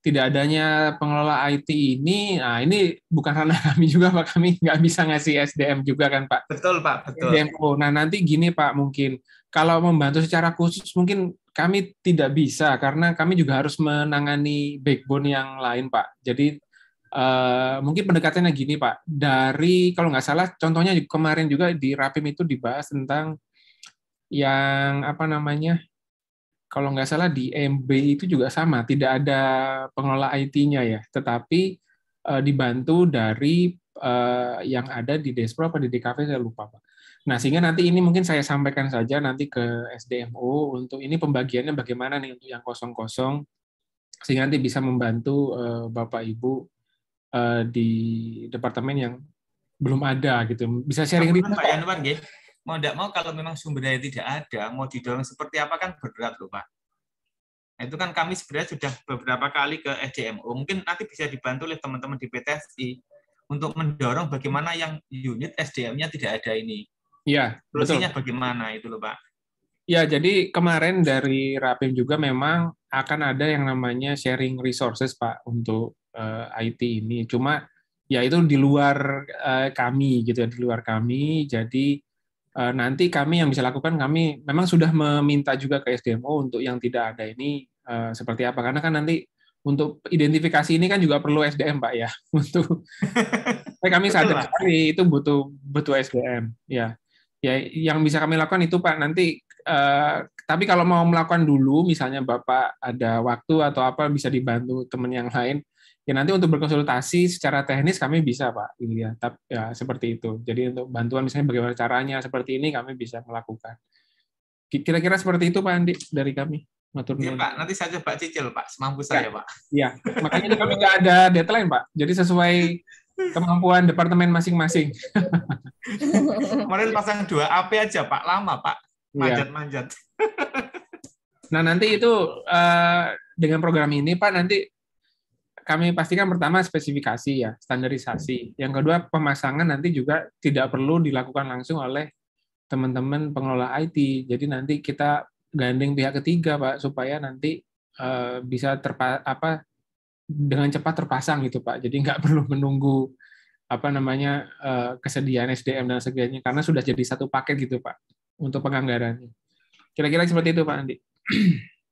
tidak adanya pengelola IT ini, nah ini bukan ranah kami juga Pak, kami nggak bisa ngasih SDM juga kan Pak. Betul Pak, betul. SDM. Nah, nanti gini Pak, mungkin kalau membantu secara khusus mungkin kami tidak bisa, karena kami juga harus menangani backbone yang lain Pak. Jadi mungkin pendekatannya gini Pak, dari kalau nggak salah contohnya kemarin juga di Rapim itu dibahas tentang yang apa namanya, kalau nggak salah di MB itu juga sama, tidak ada pengelola IT-nya ya, tetapi dibantu dari yang ada di Despro apa di DKV, saya lupa Pak. Nah, sehingga nanti ini mungkin saya sampaikan saja nanti ke SDMO untuk ini pembagiannya bagaimana nih untuk yang kosong-kosong, sehingga nanti bisa membantu Bapak Ibu di departemen yang belum ada gitu, bisa sharing resource. Pak Yanuar, mau tidak mau kalau memang sumber daya tidak ada, mau didorong seperti apa kan berat loh Pak. Nah, itu kan kami sebenarnya sudah beberapa kali ke SDMO, mungkin nanti bisa dibantu oleh teman-teman di PTSI untuk mendorong bagaimana yang unit SDM-nya tidak ada ini. Iya, solusinya bagaimana itu loh Pak. Ya, jadi kemarin dari Rapim juga memang akan ada yang namanya sharing resources Pak untuk IT ini. Cuma ya itu di luar kami gitu ya, di luar kami. Jadi nanti kami yang bisa lakukan, kami memang sudah meminta juga ke SDMO untuk yang tidak ada ini seperti apa. Karena kan nanti untuk identifikasi ini kan juga perlu SDM Pak ya. Untuk kami sadar sekali itu butuh SDM ya. Ya, yang bisa kami lakukan itu Pak nanti. Tapi kalau mau melakukan dulu, misalnya Bapak ada waktu atau apa bisa dibantu teman yang lain, ya nanti untuk berkonsultasi secara teknis kami bisa Pak, gitu ya. Tapi ya seperti itu. Jadi untuk bantuan misalnya bagaimana caranya seperti ini kami bisa melakukan. Kira-kira seperti itu Pak Andi dari kami. Iya Pak, nanti saya coba cicil Pak, semampu saya Pak. Iya, makanya kami nggak ada deadline Pak. Jadi sesuai kemampuan departemen masing-masing. Kemarin pasang 2 AP aja Pak, lama Pak. Manjat-manjat. Nah, nanti itu dengan program ini Pak, nanti kami pastikan pertama spesifikasi ya, standarisasi. Yang kedua pemasangan nanti juga tidak perlu dilakukan langsung oleh teman-teman pengelola IT. Jadi nanti kita gandeng pihak ketiga Pak supaya nanti bisa dengan cepat terpasang gitu Pak. Jadi nggak perlu menunggu apa namanya kesediaan SDM dan sebagainya karena sudah jadi satu paket gitu Pak untuk penganggarannya. Kira-kira seperti itu Pak Andi.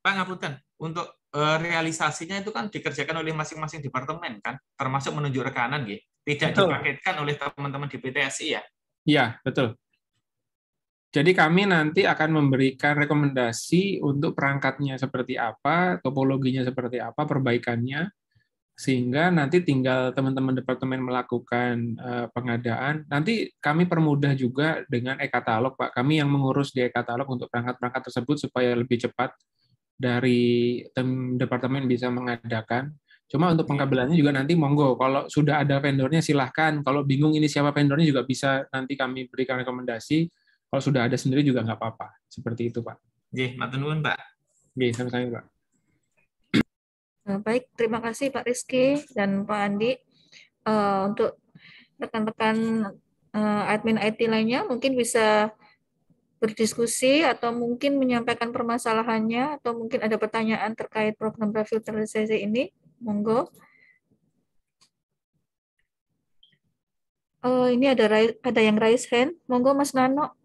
Pak ngapunten, untuk realisasinya itu kan dikerjakan oleh masing-masing departemen kan, termasuk menunjuk rekanan gitu. Tidak betul. Dipaketkan oleh teman-teman di PTSI ya? Iya, betul. Jadi kami nanti akan memberikan rekomendasi untuk perangkatnya seperti apa, topologinya seperti apa, perbaikannya, sehingga nanti tinggal teman-teman departemen melakukan pengadaan. Nanti kami permudah juga dengan e-katalog, Pak. Kami yang mengurus di e-katalog untuk perangkat-perangkat tersebut supaya lebih cepat dari tim departemen bisa mengadakan. Cuma untuk pengkabelannya juga nanti monggo. Kalau sudah ada vendornya silahkan. Kalau bingung ini siapa vendornya juga bisa nanti kami berikan rekomendasi. Kalau sudah ada sendiri juga nggak apa-apa. Seperti itu, Pak. Oke, matur nuwun, Pak. Oke, sama-sama, Pak. Baik, terima kasih Pak Rizky dan Pak Andi. Untuk rekan-rekan admin IT lainnya mungkin bisa berdiskusi atau mungkin menyampaikan permasalahannya atau mungkin ada pertanyaan terkait program revitalisasi ini. Monggo. Ini ada yang raise hand. Monggo Mas Nano.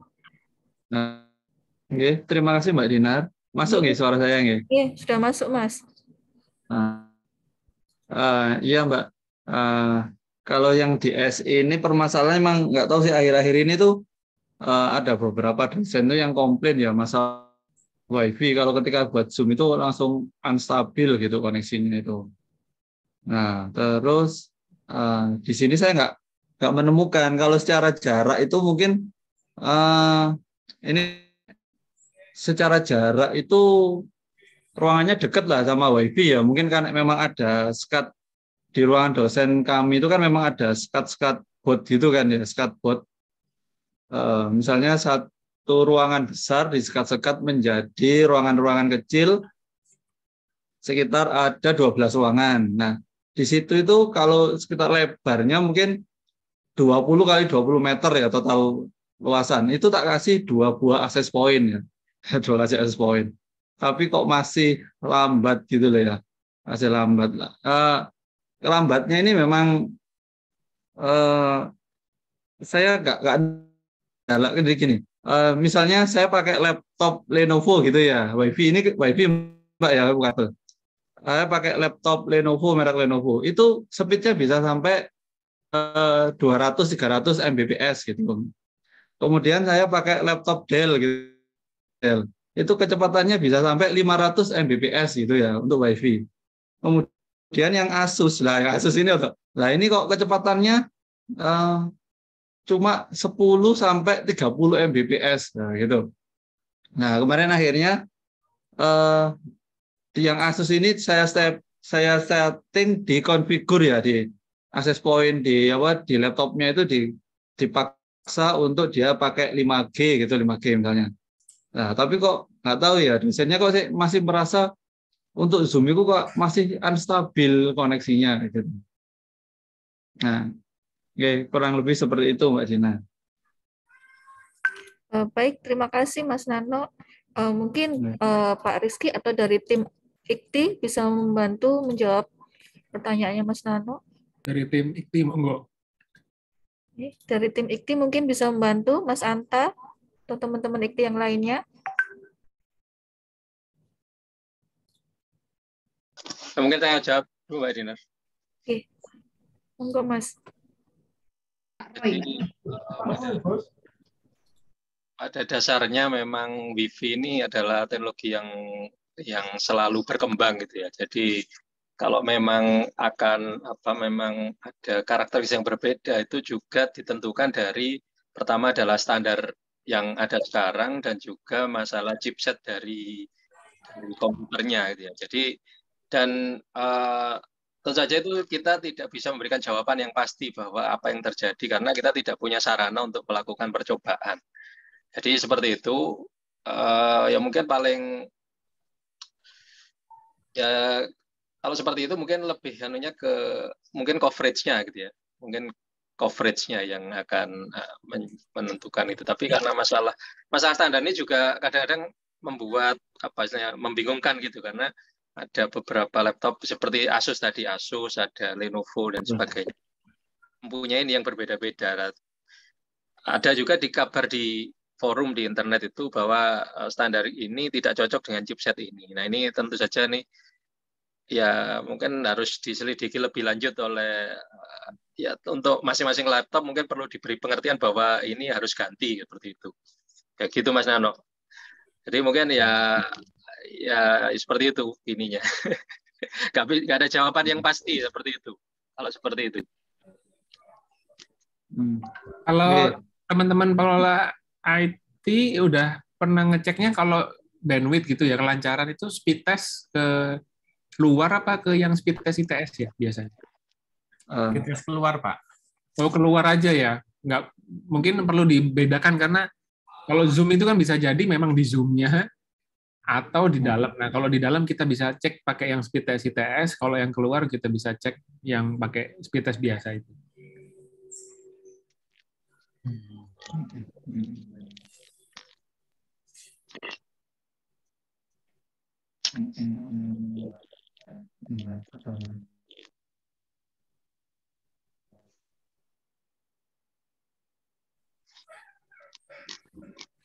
Oke, terima kasih Mbak Dinar. Masuk nggih suara saya nggih? Iya, sudah masuk, Mas. Iya Mbak. Kalau yang di SI ini permasalahannya memang nggak tahu sih akhir-akhir ini tuh ada beberapa dosen tuh yang komplain ya masalah WiFi kalau ketika buat Zoom itu langsung unstabil gitu koneksinya itu. Nah, terus di sini saya nggak menemukan kalau secara jarak itu mungkin ini secara jarak itu ruangannya dekat lah sama WiFi ya. Mungkin kan memang ada SCAD di ruangan dosen kami itu kan memang ada SCAD board gitu kan ya, SCAD board. Misalnya satu ruangan besar disekat-sekat menjadi ruangan-ruangan kecil sekitar ada 12 ruangan. Nah, di situ itu kalau sekitar lebarnya mungkin 20 kali 20 meter ya total luasan. Itu tak kasih 2 buah akses point ya. 2 kasih akses point. Tapi kok masih lambat gitu loh ya. Masih lambat lah. Lambatnya ini memang saya nggak galak gini. Misalnya saya pakai laptop Lenovo gitu ya. WiFi ini WiFi Mbak ya bukan tuh. Saya pakai laptop Lenovo merek Lenovo. Itu speednya bisa sampai 200-300 Mbps gitu. Kemudian saya pakai laptop Dell gitu. Dell. Itu kecepatannya bisa sampai 500 Mbps gitu ya untuk WiFi. Kemudian yang Asus lah, yang Asus ini lah ini kok kecepatannya cuma 10 sampai 30 Mbps nah, gitu. Nah, kemarin akhirnya di yang Asus ini saya setting di konfigur ya di access point di laptopnya itu dipaksa untuk dia pakai 5G gitu 5G misalnya. Nah, tapi kok nggak tahu ya dosennya kok masih merasa untuk Zoom itu kok masih unstabil koneksinya gitu. Nah, oke, kurang lebih seperti itu Mbak Dina. Baik, terima kasih Mas Nano. Mungkin Pak Rizky atau dari tim IKTI bisa membantu menjawab pertanyaannya Mas Nano. Dari tim IKTI, monggo. Dari tim IKTI mungkin bisa membantu Mas Anta atau teman-teman IKTI yang lainnya. Mungkin saya jawab dulu Mbak Dina. Oke, monggo Mas. Jadi, pada dasarnya memang WiFi ini adalah teknologi yang selalu berkembang gitu ya. Jadi kalau memang memang ada karakteristik yang berbeda itu juga ditentukan dari pertama adalah standar yang ada sekarang dan juga masalah chipset dari komputernya gitu ya. Jadi dan tentu saja itu kita tidak bisa memberikan jawaban yang pasti bahwa apa yang terjadi karena kita tidak punya sarana untuk melakukan percobaan. Jadi seperti itu, ya mungkin paling ya kalau seperti itu mungkin lebih anunya ke mungkin coverage-nya gitu ya, mungkin coverage-nya yang akan menentukan itu. Tapi karena masalah standar ini juga kadang-kadang membuat membingungkan gitu karena ada beberapa laptop seperti Asus tadi, Asus, ada Lenovo dan sebagainya, mempunyai ini yang berbeda-beda. Ada juga di kabar di forum di internet itu bahwa standar ini tidak cocok dengan chipset ini. Nah ini tentu saja nih ya mungkin harus diselidiki lebih lanjut oleh ya untuk masing-masing laptop mungkin perlu diberi pengertian bahwa ini harus ganti seperti itu. Kayak gitu Mas Nano. Jadi mungkin ya seperti itu ininya. Gak ada jawaban yang pasti seperti itu. Kalau seperti itu. Kalau teman-teman pengelola IT udah pernah ngeceknya kalau bandwidth gitu ya, kelancaran itu speed test ke luar apa ke yang speed test ITS ya biasanya? Speed test keluar, Pak. Oh, keluar aja ya. Nggak, mungkin perlu dibedakan karena kalau Zoom itu kan bisa jadi memang di Zoom-nya atau di dalam. Nah, kalau di dalam kita bisa cek pakai yang speed test ITS, kalau yang keluar kita bisa cek yang pakai speed test biasa itu.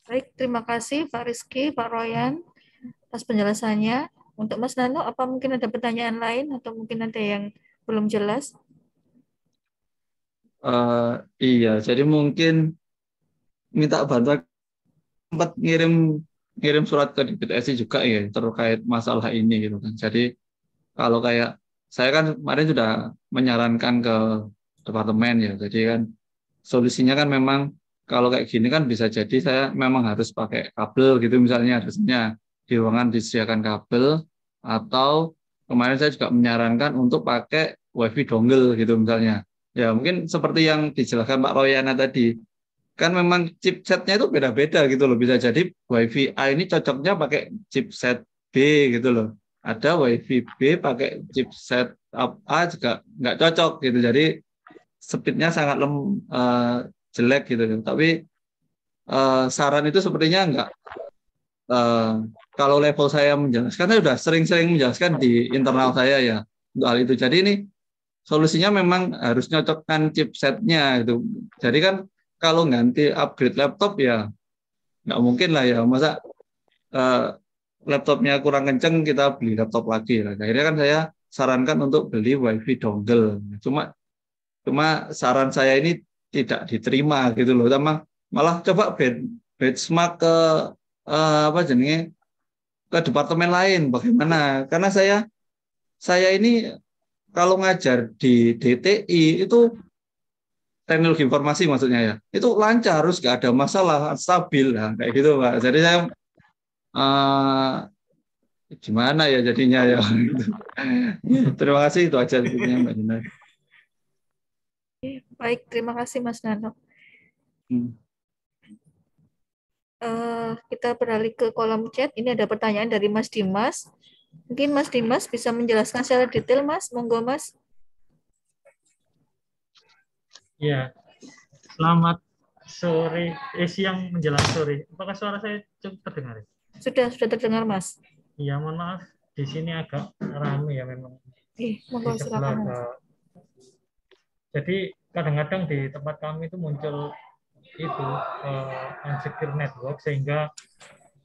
Baik, terima kasih Pak Rizky, Pak Royan. atas penjelasannya. Untuk Mas Nano, apa mungkin ada pertanyaan lain atau mungkin ada yang belum jelas? Iya, jadi mungkin minta bantuan, sempat ngirim surat ke DPTSI juga ya terkait masalah ini gitu kan. Jadi kalau kayak saya kan kemarin sudah menyarankan ke departemen ya. Jadi kan solusinya kan memang kalau kayak gini kan bisa jadi saya memang harus pakai kabel gitu misalnya, harusnya di ruangan disediakan kabel, atau kemarin saya juga menyarankan untuk pakai WiFi dongle gitu misalnya. Ya mungkin seperti yang dijelaskan Pak Royana tadi, kan memang chipsetnya itu beda-beda gitu loh. Bisa jadi WiFi A ini cocoknya pakai chipset B gitu loh. Ada WiFi B pakai chipset A juga nggak cocok gitu. Jadi speednya sangat jelek gitu. Tapi saran itu sepertinya nggak. Kalau level saya menjelaskan, saya sudah sering-sering menjelaskan di internal saya ya untuk hal itu. Jadi ini solusinya memang harus nyocokkan chipsetnya gitu. Jadi kan kalau ganti upgrade laptop ya nggak mungkin lah ya, masa laptopnya kurang kenceng kita beli laptop lagi lah. Akhirnya kan saya sarankan untuk beli WiFi dongle. Cuma saran saya ini tidak diterima gitu loh. Malah coba benchmark ke apa jenenge, ke departemen lain bagaimana? Karena saya ini kalau ngajar di DTI itu teknologi informasi maksudnya ya, itu lancar, harus nggak ada masalah, stabil lah kayak gitu Pak. Jadi saya gimana ya jadinya ya. Terima kasih, itu aja sebetulnya Mbak Dinar. Baik, terima kasih Mas Nano. Kita beralih ke kolom chat. Ini ada pertanyaan dari Mas Dimas. Mungkin Mas Dimas bisa menjelaskan secara detail, Mas. Monggo, Mas. Ya, selamat sore, siang menjelang sore. Apakah suara saya cukup terdengar? Sudah terdengar, Mas. Iya, mohon maaf. Di sini agak ramai ya memang. Monggo, silakan, Mas. Jadi kadang-kadang di tempat kami itu muncul itu unsecure network, sehingga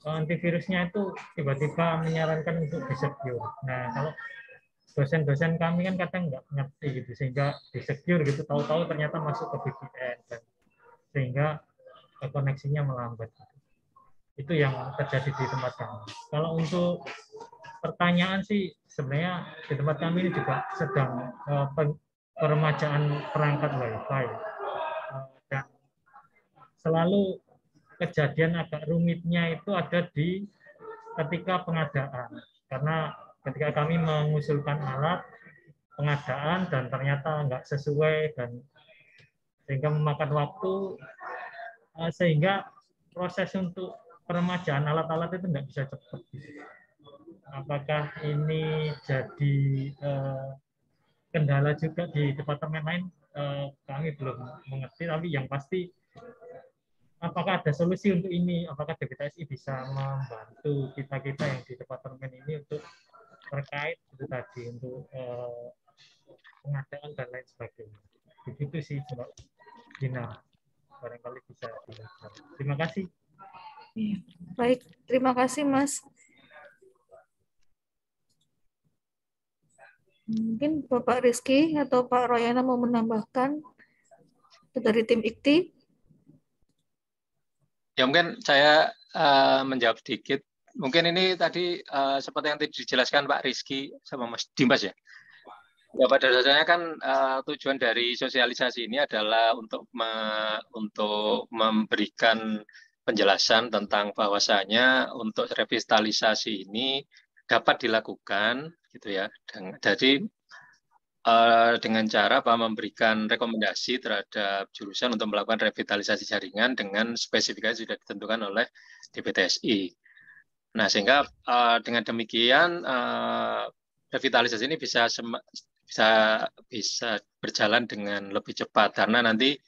antivirusnya itu tiba-tiba menyarankan untuk di-secure. Nah, kalau dosen-dosen kami kan kadang nggak ngerti gitu, sehingga di-secure gitu, tahu-tahu ternyata masuk ke VPN, dan sehingga koneksinya melambat. Itu yang terjadi di tempat kami. Kalau untuk pertanyaan sih, sebenarnya di tempat kami ini juga sedang peremajaan perangkat Wi-Fi. Dan selalu kejadian agak rumitnya itu ada di ketika pengadaan. Karena ketika kami mengusulkan alat pengadaan dan ternyata nggak sesuai, dan sehingga memakan waktu, sehingga proses untuk peremajaan alat-alat itu nggak bisa cepat. Apakah ini jadi kendala juga di departemen lain? Kami belum mengerti, tapi yang pasti apakah ada solusi untuk ini? Apakah DPTSI bisa membantu kita-kita yang di departemen ini untuk terkait itu tadi, untuk pengadaan dan lain sebagainya? Begitu sih Mbak Dina, barangkali bisa dilakukan. Terima kasih. Baik, terima kasih Mas. Mungkin Bapak Rizky atau Pak Royana mau menambahkan dari tim IKTI? Ya, mungkin saya menjawab sedikit. Mungkin ini tadi seperti yang tadi dijelaskan Pak Rizky sama Mas Dimas ya. Ya, pada dasarnya kan tujuan dari sosialisasi ini adalah untuk memberikan penjelasan tentang bahwasanya untuk revitalisasi ini dapat dilakukan gitu ya. Jadi dengan cara memberikan rekomendasi terhadap jurusan untuk melakukan revitalisasi jaringan dengan spesifikasi sudah ditentukan oleh DPTSI. Nah, sehingga dengan demikian revitalisasi ini bisa berjalan dengan lebih cepat, karena nanti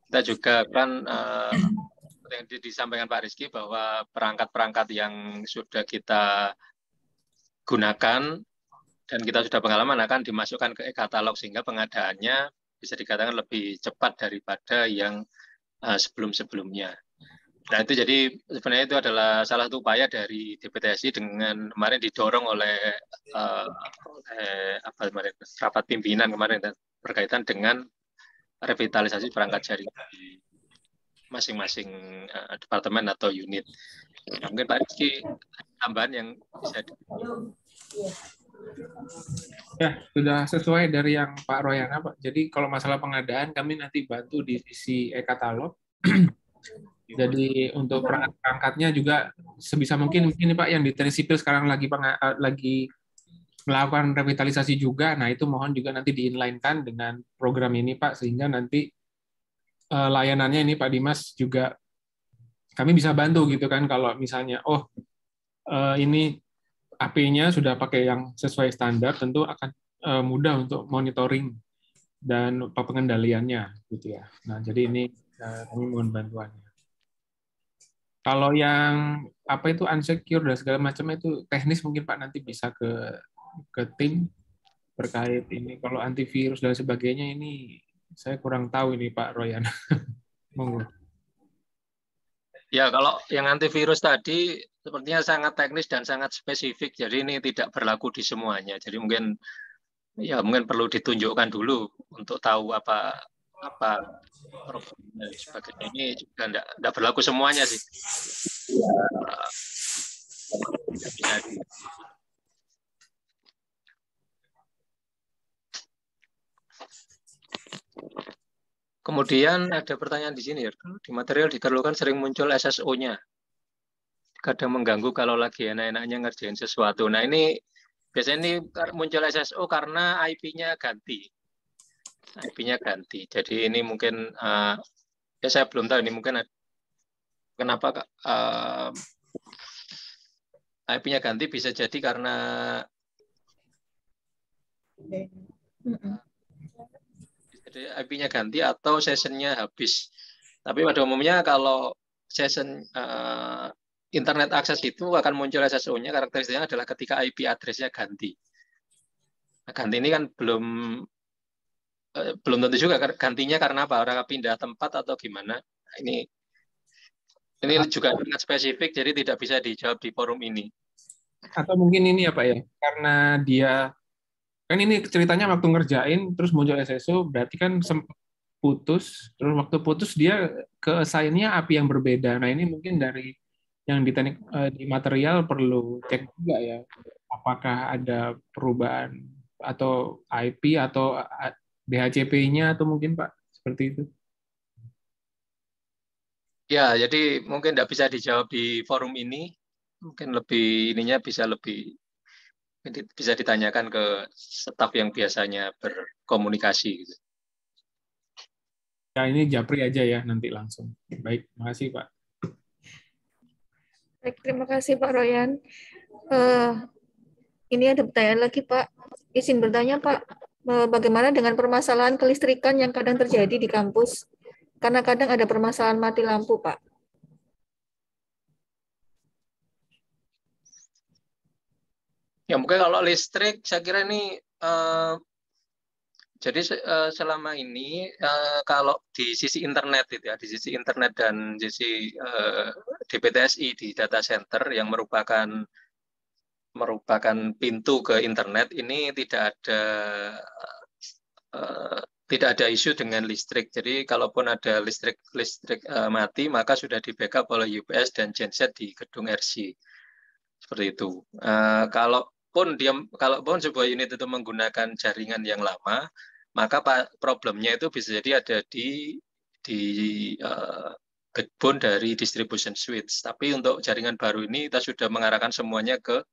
kita juga kan yang disampaikan Pak Rizky bahwa perangkat-perangkat yang sudah kita gunakan dan kita sudah pengalaman akan dimasukkan ke e-katalog, sehingga pengadaannya bisa dikatakan lebih cepat daripada yang sebelum-sebelumnya. Nah, itu jadi sebenarnya itu adalah salah satu upaya dari DPTSI dengan kemarin didorong oleh apa kemarin rapat pimpinan kemarin berkaitan dengan revitalisasi perangkat jaringan di masing-masing departemen atau unit. Nah, mungkin Pak Rizky tambahan yang bisa Ya, sudah sesuai dari yang Pak Royana, Pak. Jadi kalau masalah pengadaan, kami nanti bantu di sisi e-katalog. Jadi untuk perangkat-perangkatnya juga sebisa mungkin ini Pak yang di teknik sipil sekarang lagi melakukan revitalisasi juga. Nah, itu mohon juga nanti di-inline-kan dengan program ini Pak, sehingga nanti layanannya ini Pak Dimas juga kami bisa bantu gitu kan kalau misalnya ini AP-nya sudah pakai yang sesuai standar, tentu akan mudah untuk monitoring dan pengendaliannya gitu ya. Nah, jadi ini kami mohon bantuannya. Kalau yang apa itu unsecure dan segala macam itu teknis mungkin Pak nanti bisa ke tim terkait ini. Kalau antivirus dan sebagainya ini saya kurang tahu ini Pak Royan. Monggo. Ya, kalau yang antivirus tadi sepertinya sangat teknis dan sangat spesifik. Jadi ini tidak berlaku di semuanya. Jadi mungkin perlu ditunjukkan dulu untuk tahu apa dan sebagainya. Ini juga tidak berlaku semuanya sih. Kemudian ada pertanyaan di sini ya, di material diperlukan sering muncul SSO-nya. Kadang mengganggu kalau lagi enak-enaknya ngerjain sesuatu. Nah ini biasanya ini muncul SSO karena IP-nya ganti. IP-nya ganti. Jadi ini mungkin ya saya belum tahu ini mungkin kenapa IP-nya ganti, bisa jadi karena IP-nya ganti atau session-nya habis. Tapi pada umumnya kalau session internet akses itu akan muncul SSO-nya, karakteristiknya adalah ketika IP address-nya ganti. Nah, ganti ini kan belum tentu juga gantinya karena apa, orang pindah tempat atau gimana. Nah, ini juga sangat spesifik, jadi tidak bisa dijawab di forum ini. Atau mungkin ini ya Pak ya, karena dia kan ini ceritanya waktu ngerjain terus muncul SSO, berarti kan putus, terus waktu putus dia ke assign-nya API yang berbeda. Nah ini mungkin dari yang di teknik di material perlu cek juga ya, apakah ada perubahan atau IP atau DHCP-nya atau mungkin Pak seperti itu. Ya, jadi mungkin tidak bisa dijawab di forum ini. Mungkin ininya bisa ditanyakan ke staf yang biasanya berkomunikasi. Gitu. Ya ini Japri aja ya nanti langsung. Baik, makasih Pak. Baik, terima kasih Pak Royan. Ini ada pertanyaan lagi Pak. Izin bertanya Pak, bagaimana dengan permasalahan kelistrikan yang kadang terjadi di kampus? Karena kadang ada permasalahan mati lampu, Pak. Ya mungkin kalau listrik, saya kira ini jadi selama ini kalau di sisi internet itu ya, di sisi internet dan sisi DPTSI di data center yang merupakan pintu ke internet, ini tidak ada isu dengan listrik. Jadi kalaupun ada listrik mati, maka sudah di backup oleh UPS dan genset di gedung RC. Seperti itu. Kalaupun sebuah unit itu menggunakan jaringan yang lama, maka problemnya itu bisa jadi ada di backbone dari distribution switch. Tapi untuk jaringan baru ini kita sudah mengarahkan semuanya ke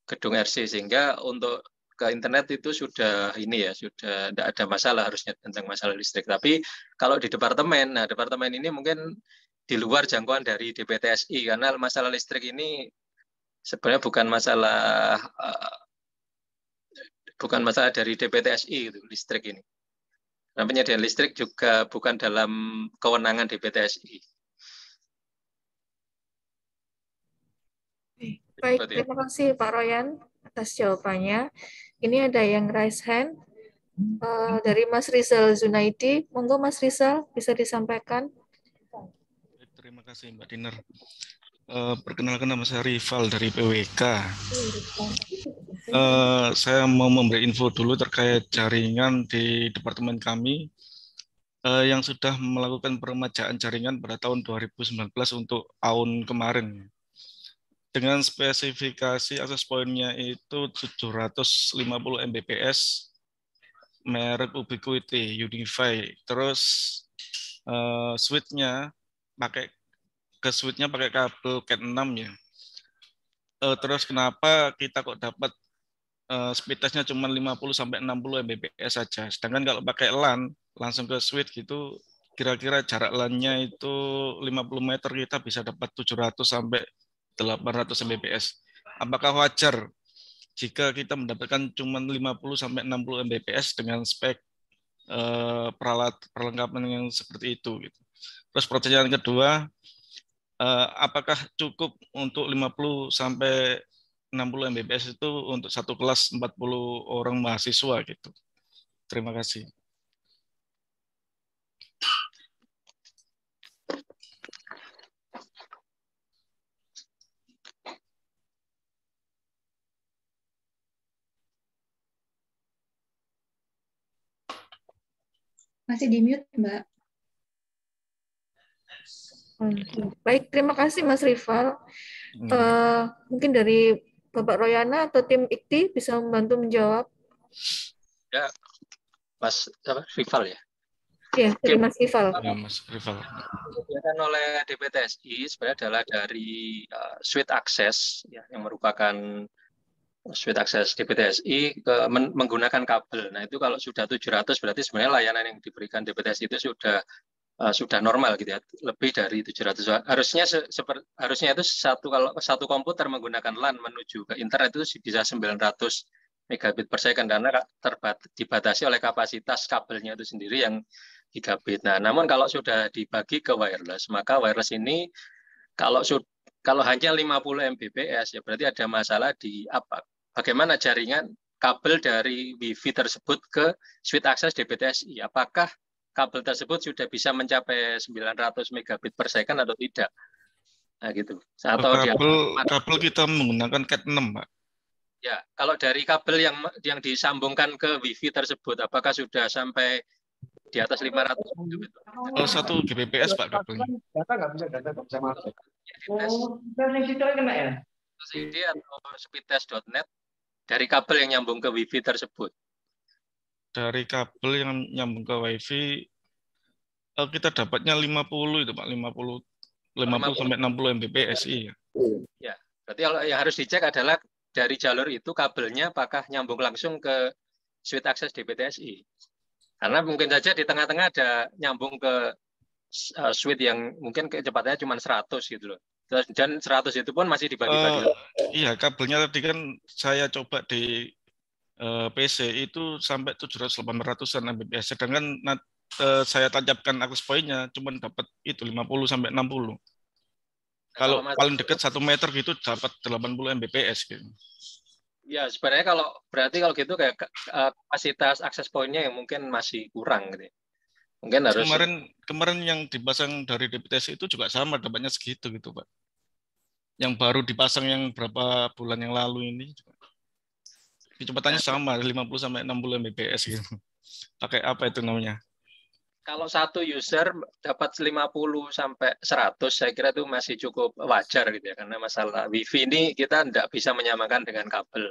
gedung RC, sehingga untuk ke internet itu sudah tidak ada masalah harusnya tentang masalah listrik. Tapi kalau di departemen ini mungkin di luar jangkauan dari DPTSI, karena masalah listrik ini sebenarnya bukan masalah dari DPTSI itu listrik ini. Nah, penyediaan listrik juga bukan dalam kewenangan DPTSI. Baik, terima kasih Pak Royan atas jawabannya. Ini ada yang raise hand dari Mas Rizal Zunaidi. Monggo Mas Rizal bisa disampaikan. Terima kasih Mbak Diner. Perkenalkan, nama saya Rival dari PWK. Saya mau memberi info dulu terkait jaringan di departemen kami yang sudah melakukan peremajaan jaringan pada tahun 2019 untuk tahun kemarin. Dengan spesifikasi akses pointnya itu 750 Mbps, merek Ubiquiti, Unify. Terus switch-nya pakai kabel Cat 6 ya. Terus kenapa kita kok dapat speed test-nya cuma 50 sampai 60 Mbps saja. Sedangkan kalau pakai LAN langsung ke switch gitu, kira-kira jarak LAN-nya itu 50 meter kita bisa dapat 700 sampai 800 Mbps. Apakah wajar jika kita mendapatkan cuma 50 sampai 60 Mbps dengan spek perlengkapan yang seperti itu gitu. Terus pertanyaan kedua, apakah cukup untuk 50 sampai 60 Mbps itu untuk satu kelas 40 orang mahasiswa gitu? Terima kasih. Masih di mute, Mbak. Baik, terima kasih Mas Rival. Mungkin dari Bapak Royana atau tim IKTI bisa membantu menjawab. Ya, Mas Rival ya. Ya, dari Mas Rival. Ya, Mas Rival. Disediakan oleh DPTSI sebenarnya adalah dari switch access ya, yang merupakan switch access DPTSI menggunakan kabel. Nah, itu kalau sudah 700 berarti sebenarnya layanan yang diberikan DPTSI itu sudah normal gitu ya, lebih dari 700. Harusnya itu kalau satu komputer menggunakan LAN menuju ke internet itu bisa 900 megabit per second karena dibatasi oleh kapasitas kabelnya itu sendiri yang gigabit. Nah, namun kalau sudah dibagi ke wireless, maka wireless ini kalau hanya 50 Mbps ya berarti ada masalah di bagaimana jaringan kabel dari Wi-Fi tersebut ke switch access DPTSI. Apakah kabel tersebut sudah bisa mencapai 900 megabit per second atau tidak? Nah, gitu. Atau kabel kita menggunakan Cat 6, Pak. Ya, kalau dari kabel yang disambungkan ke Wi-Fi tersebut, apakah sudah sampai di atas 500 megabit? 1 Gbps, Pak, kabelnya. Data nggak bisa masuk. CD atau speedtest.net dari kabel yang nyambung ke Wi-Fi tersebut. Dari kabel yang nyambung ke Wi-Fi kita dapatnya 50 itu Pak, 50 sampai 60 Mbps iya. Ya, berarti kalau yang harus dicek adalah dari jalur itu kabelnya apakah nyambung langsung ke switch access DPTSI. Karena mungkin saja di tengah-tengah ada nyambung ke switch yang mungkin kecepatannya cuma 100 gitu loh. Dan 100 itu pun masih dibagi-bagi. Iya, kabelnya tadi kan saya coba di PC itu sampai 700-800-an Mbps, sedangkan saya tancapkan access point-nya cuma dapat itu 50 sampai 60. Kalau paling dekat 1 meter gitu dapat 80 Mbps gitu. Ya, sebenarnya berarti kalau gitu kayak kapasitas access point-nya yang mungkin masih kurang gitu. Mungkin harus kemarin yang dipasang dari DPTSI itu juga sama dapatnya segitu gitu, Pak. Yang baru dipasang yang berapa bulan yang lalu ini juga. Kecepatannya sama 50 sampai 60 Mbps gitu. Pakai apa itu namanya? Kalau satu user dapat 50 sampai 100 saya kira itu masih cukup wajar gitu ya, karena masalah Wi-Fi ini kita tidak bisa menyamakan dengan kabel.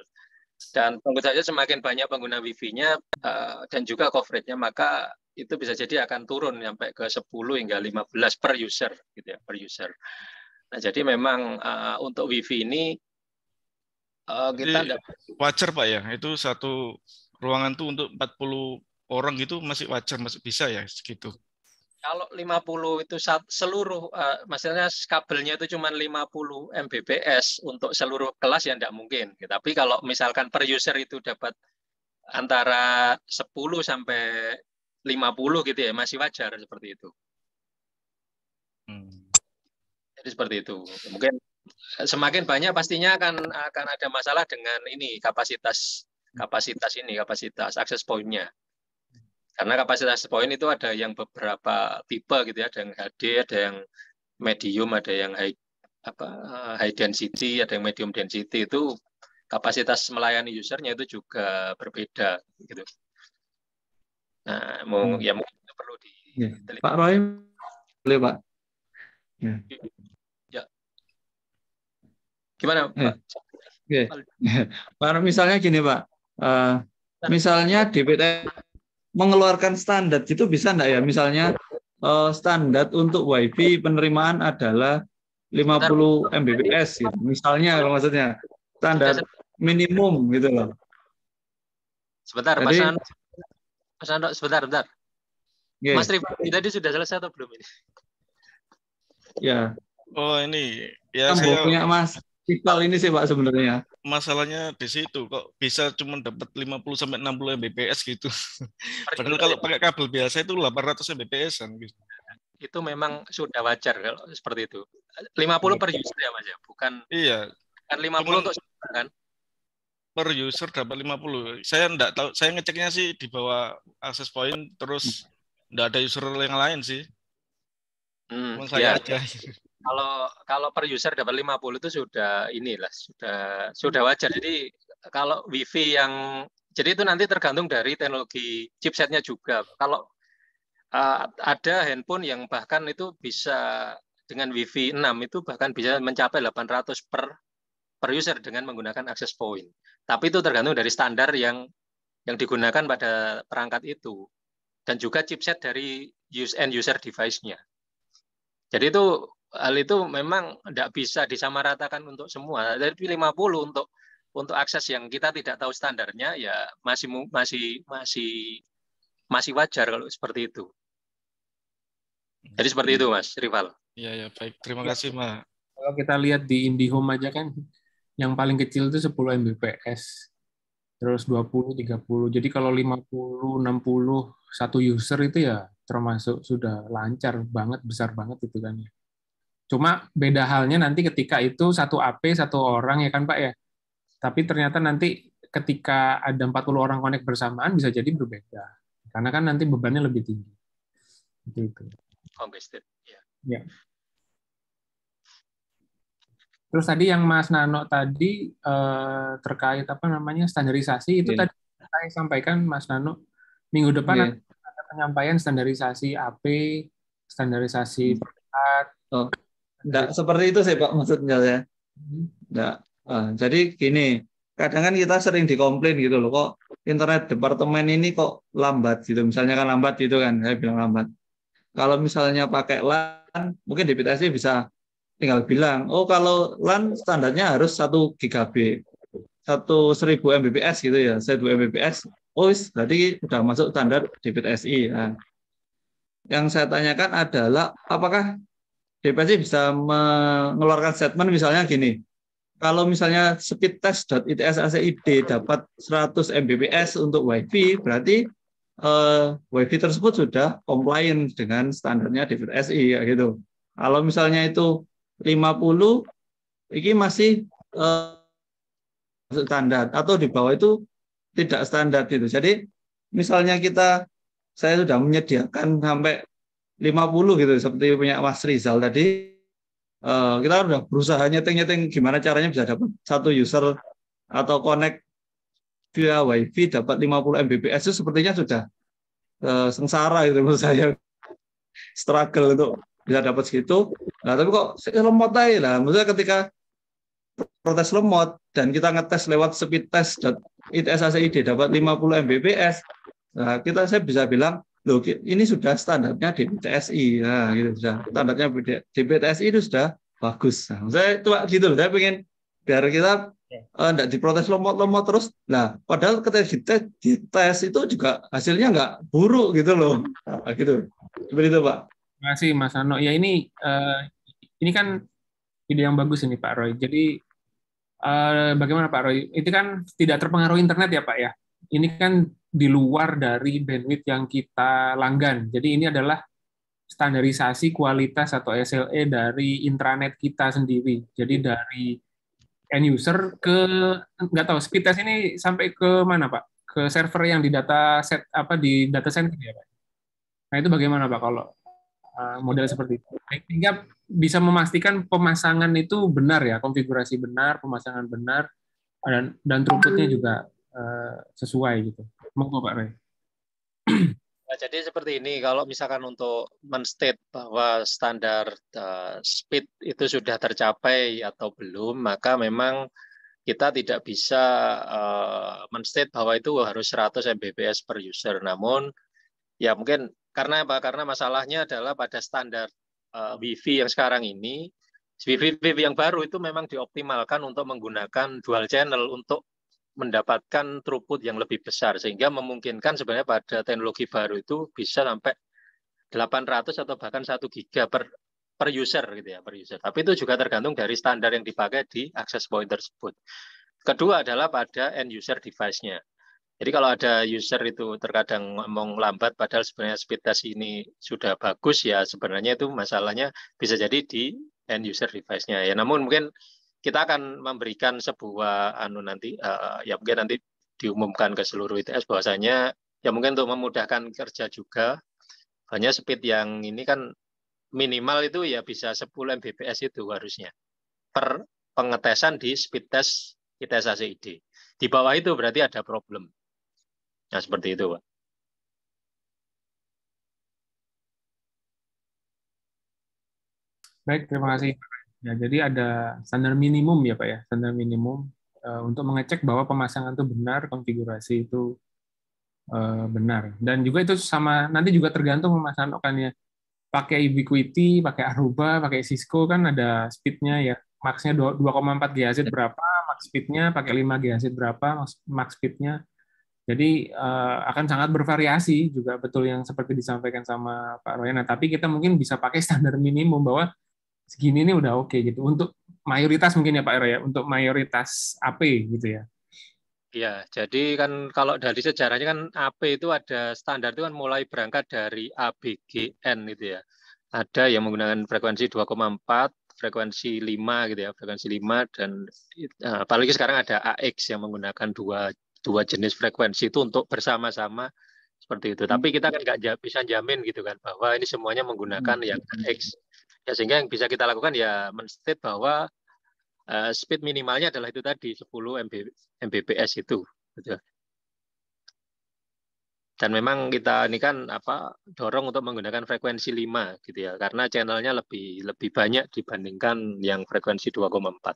Dan tentu saja semakin banyak pengguna Wi-Fi-nya dan juga coverage-nya, maka itu bisa jadi akan turun sampai ke 10 hingga 15 per user gitu ya, per user. Nah, jadi memang untuk Wi-Fi ini kita tidak wajar Pak ya, itu satu ruangan tuh untuk 40 orang gitu masih wajar, masih bisa ya segitu. Kalau 50 itu seluruh, maksudnya kabelnya itu cuma 50 Mbps untuk seluruh kelas ya tidak mungkin. Tapi kalau misalkan per user itu dapat antara 10 sampai 50 gitu ya, masih wajar seperti itu. Jadi seperti itu. Mungkin semakin banyak pastinya akan ada masalah dengan ini kapasitas access point-nya. Karena kapasitas point itu ada yang beberapa tipe gitu ya, ada yang HD, ada yang medium, ada yang high density, ada yang medium density, itu kapasitas melayani usernya itu juga berbeda gitu. Nah, ya mungkin itu perlu diteliti. Pak Roy, boleh Pak? Ya. Gimana Pak? Pak, misalnya gini Pak, misalnya DPTS mengeluarkan standar itu bisa enggak ya? Misalnya standar untuk WiFi penerimaan adalah 50 Mbps gitu. Misalnya kalau maksudnya standar minimum gitu loh. Sebentar, jadi, Mas Nando, sebentar. Yeah. Mas Rifki tadi sudah selesai atau belum ini? Ya. Oh ini ya saya punya Mas Iqbal ini sih Pak sebenarnya. Masalahnya di situ kok bisa cuma dapat 50 sampai 60 Mbps gitu. Padahal kalau pakai kabel biasa itu 800 Mbps-an gitu. Itu memang sudah wajar kalau seperti itu. 50 per user ya Mas ya, bukan. Iya. Kan 50 untuk semua kan? Per user dapat 50. Saya enggak tahu, saya ngeceknya sih di bawah access point terus enggak ada user yang lain sih. Saya aja. Kalau per user dapat 50 itu sudah sudah wajar. Jadi kalau WiFi jadi itu nanti tergantung dari teknologi chipsetnya juga. Kalau ada handphone yang bahkan itu bisa dengan WiFi 6 itu bahkan bisa mencapai 800 per user dengan menggunakan access point. Tapi itu tergantung dari standar yang digunakan pada perangkat itu dan juga chipset dari end user device-nya. Jadi hal itu memang tidak bisa disamaratakan untuk semua. Jadi 50 untuk akses yang kita tidak tahu standarnya ya masih wajar kalau seperti itu. Jadi seperti itu Mas Rival. Iya baik. Terima kasih Mas. Kalau kita lihat di IndiHome aja kan yang paling kecil itu 10 Mbps. Terus 20, 30. Jadi kalau 50, 60 satu user itu ya termasuk sudah lancar banget, besar banget itu kan ya. Cuma beda halnya nanti ketika itu satu AP, satu orang ya kan Pak ya. Tapi ternyata nanti ketika ada 40 orang connect bersamaan bisa jadi berbeda. Karena kan nanti bebannya lebih tinggi. Itu. Ya. Terus tadi yang Mas Nano tadi terkait standarisasi itu tadi saya sampaikan Mas Nano minggu depan ada penyampaian standarisasi AP, standarisasi perangkat. Enggak seperti itu sih Pak maksudnya ya. Enggak. Jadi gini, kadang kan kita sering dikomplain gitu loh, kok internet departemen ini kok lambat gitu. Misalnya kan lambat gitu kan, saya bilang lambat. Kalau misalnya pakai LAN, mungkin DPTS bisa tinggal bilang, oh kalau LAN standarnya harus 1 GB, 1000 Mbps gitu ya, 1000 Mbps. Oh, berarti sudah masuk standar DPTSI. Nah, yang saya tanyakan adalah apakah DPTSI bisa mengeluarkan statement misalnya gini, kalau misalnya speedtest.its.ac.id dapat 100 Mbps untuk WiFi, berarti WiFi tersebut sudah compliant dengan standarnya DPTSI gitu. Kalau misalnya itu 50, ini masih standar atau di bawah itu tidak standar gitu. Jadi misalnya saya sudah menyediakan sampai 50 gitu seperti punya Mas Rizal tadi, kita udah berusaha nyeting gimana caranya bisa dapat satu user atau connect via WiFi dapat 50 Mbps itu sepertinya sudah sengsara gitu menurut saya, struggle untuk bisa dapat segitu. Nah, tapi kok lemot aja lah. Maksudnya ketika protes lemot dan kita ngetes lewat speedtest.its.ac.id dapat 50 Mbps, nah saya bisa bilang, loh ini sudah standarnya DPTSI. Nah, gitu sudah standarnya DPTSI itu sudah bagus. Nah, saya itu gitu loh. Saya pengen biar kita enggak diprotes lemot-lemot terus. Nah, padahal ketika dites itu juga hasilnya enggak buruk gitu loh. Nah, gitu. Seperti itu, Pak. Terima kasih Mas Ano. Ya ini kan ide yang bagus ini Pak Roy. Jadi bagaimana Pak Roy? Itu kan tidak terpengaruh internet ya Pak ya. Ini kan di luar dari bandwidth yang kita langgan. Jadi ini adalah standarisasi kualitas atau SLA dari intranet kita sendiri. Jadi dari end user ke nggak tahu speed test ini sampai ke mana Pak? Ke server yang di data center ya Pak. Nah itu bagaimana Pak kalau model seperti itu. Sehingga bisa memastikan pemasangan itu benar ya, konfigurasi benar, pemasangan benar, dan throughput-nya juga sesuai gitu. Monggo Pak Roy. Nah, jadi seperti ini, kalau misalkan untuk men-state bahwa standar speed itu sudah tercapai atau belum, maka memang kita tidak bisa men-state bahwa itu harus 100 Mbps per user. Namun, ya mungkin karena apa? Karena masalahnya adalah pada standar Wi-Fi yang sekarang ini, Wi-Fi yang baru itu memang dioptimalkan untuk menggunakan dual channel untuk mendapatkan throughput yang lebih besar, sehingga memungkinkan sebenarnya pada teknologi baru itu bisa sampai 800 atau bahkan 1 giga per user gitu ya, per user. Tapi itu juga tergantung dari standar yang dipakai di access point tersebut. Kedua adalah pada end user device-nya. Jadi kalau ada user itu terkadang ngomong lambat padahal sebenarnya speed test ini sudah bagus, ya sebenarnya itu masalahnya bisa jadi di end user device-nya. Ya namun mungkin kita akan memberikan sebuah nanti ya mungkin nanti diumumkan ke seluruh ITS bahwasanya ya mungkin untuk memudahkan kerja juga, hanya speed yang ini kan minimal itu ya bisa 10 Mbps itu harusnya per pengetesan di speed test ITS ACID. Di bawah itu berarti ada problem. Nah seperti itu Pak. Baik, terima kasih. Ya, jadi ada standar minimum ya Pak ya, standar minimum untuk mengecek bahwa pemasangan itu benar, konfigurasi itu benar. Dan juga itu sama, nanti juga tergantung pemasangan okannya. Pakai Ubiquiti, pakai Aruba, pakai Cisco kan ada speednya ya, max-nya 2,4 GHz berapa, max speednya pakai 5 GHz berapa, max speednya. Jadi akan sangat bervariasi juga, betul yang seperti disampaikan sama Pak Royana. Tapi kita mungkin bisa pakai standar minimum bahwa segini ini udah oke gitu untuk mayoritas mungkin ya Pak Ero ya, untuk mayoritas AP gitu ya. Ya, jadi kan kalau dari sejarahnya kan AP itu ada standar itu kan mulai berangkat dari ABGN gitu ya. Ada yang menggunakan frekuensi 2,4, frekuensi 5 gitu ya, frekuensi 5 dan apalagi sekarang ada AX yang menggunakan dua jenis frekuensi itu untuk bersama-sama seperti itu. Tapi kita kan nggak bisa jamin gitu kan bahwa ini semuanya menggunakan yang AX. Ya, sehingga yang bisa kita lakukan ya men-state bahwa speed minimalnya adalah itu tadi 10 Mbps itu. Gitu. Dan memang kita ini kan dorong untuk menggunakan frekuensi 5 gitu ya, karena channelnya lebih banyak dibandingkan yang frekuensi 2,4.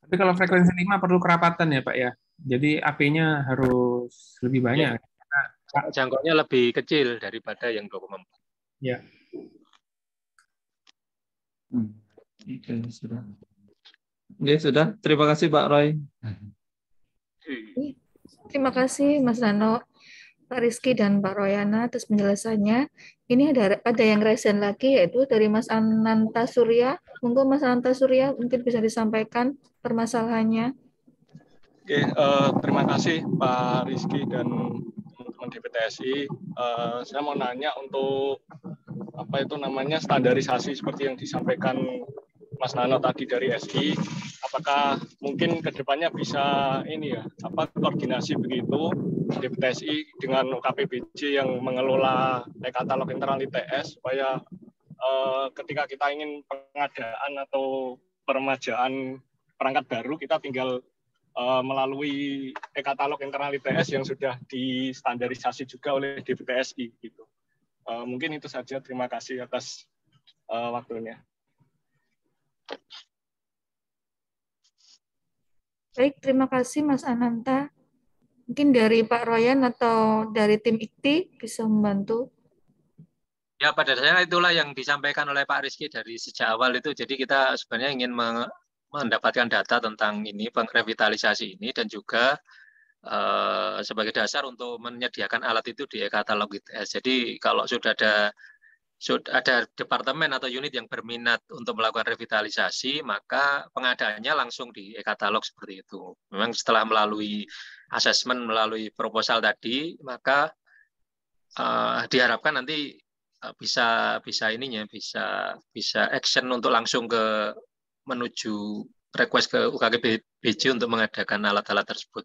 Tapi kalau frekuensi 5 perlu kerapatan ya Pak ya. Jadi AP-nya harus lebih banyak. Ya. Jangkauannya lebih kecil daripada yang 2,4. Ya. Oke, sudah. Oke, sudah. Terima kasih Pak Roy. Terima kasih Mas Rano, Pak Rizky, dan Pak Royana atas penjelasannya. Ini ada yang resen lagi, yaitu dari Mas Ananta Surya. Monggo Mas Ananta Surya mungkin bisa disampaikan permasalahannya. Oke, terima kasih Pak Rizky dan teman-teman DPTSI. Saya mau nanya untuk standarisasi seperti yang disampaikan Mas Nano tadi dari SI, apakah mungkin kedepannya bisa koordinasi begitu DPTSI dengan KPBJ yang mengelola e-katalog internal ITS supaya ketika kita ingin pengadaan atau peremajaan perangkat baru kita tinggal melalui e-katalog internal ITS yang sudah distandarisasi juga oleh DPTSI gitu. Mungkin itu saja. Terima kasih atas waktunya. Baik, terima kasih Mas Ananta. Mungkin dari Pak Royan atau dari tim IKTI bisa membantu. Ya, pada dasarnya itulah yang disampaikan oleh Pak Rizky dari sejak awal itu. Jadi kita sebenarnya ingin mendapatkan data tentang ini, revitalisasi ini, dan juga sebagai dasar untuk menyediakan alat itu di e-katalog ITS. Jadi kalau sudah ada departemen atau unit yang berminat untuk melakukan revitalisasi, maka pengadaannya langsung di e-katalog seperti itu. Memang setelah melalui asesmen, melalui proposal tadi, maka diharapkan nanti bisa action untuk langsung menuju request ke UKGBJ untuk mengadakan alat-alat tersebut.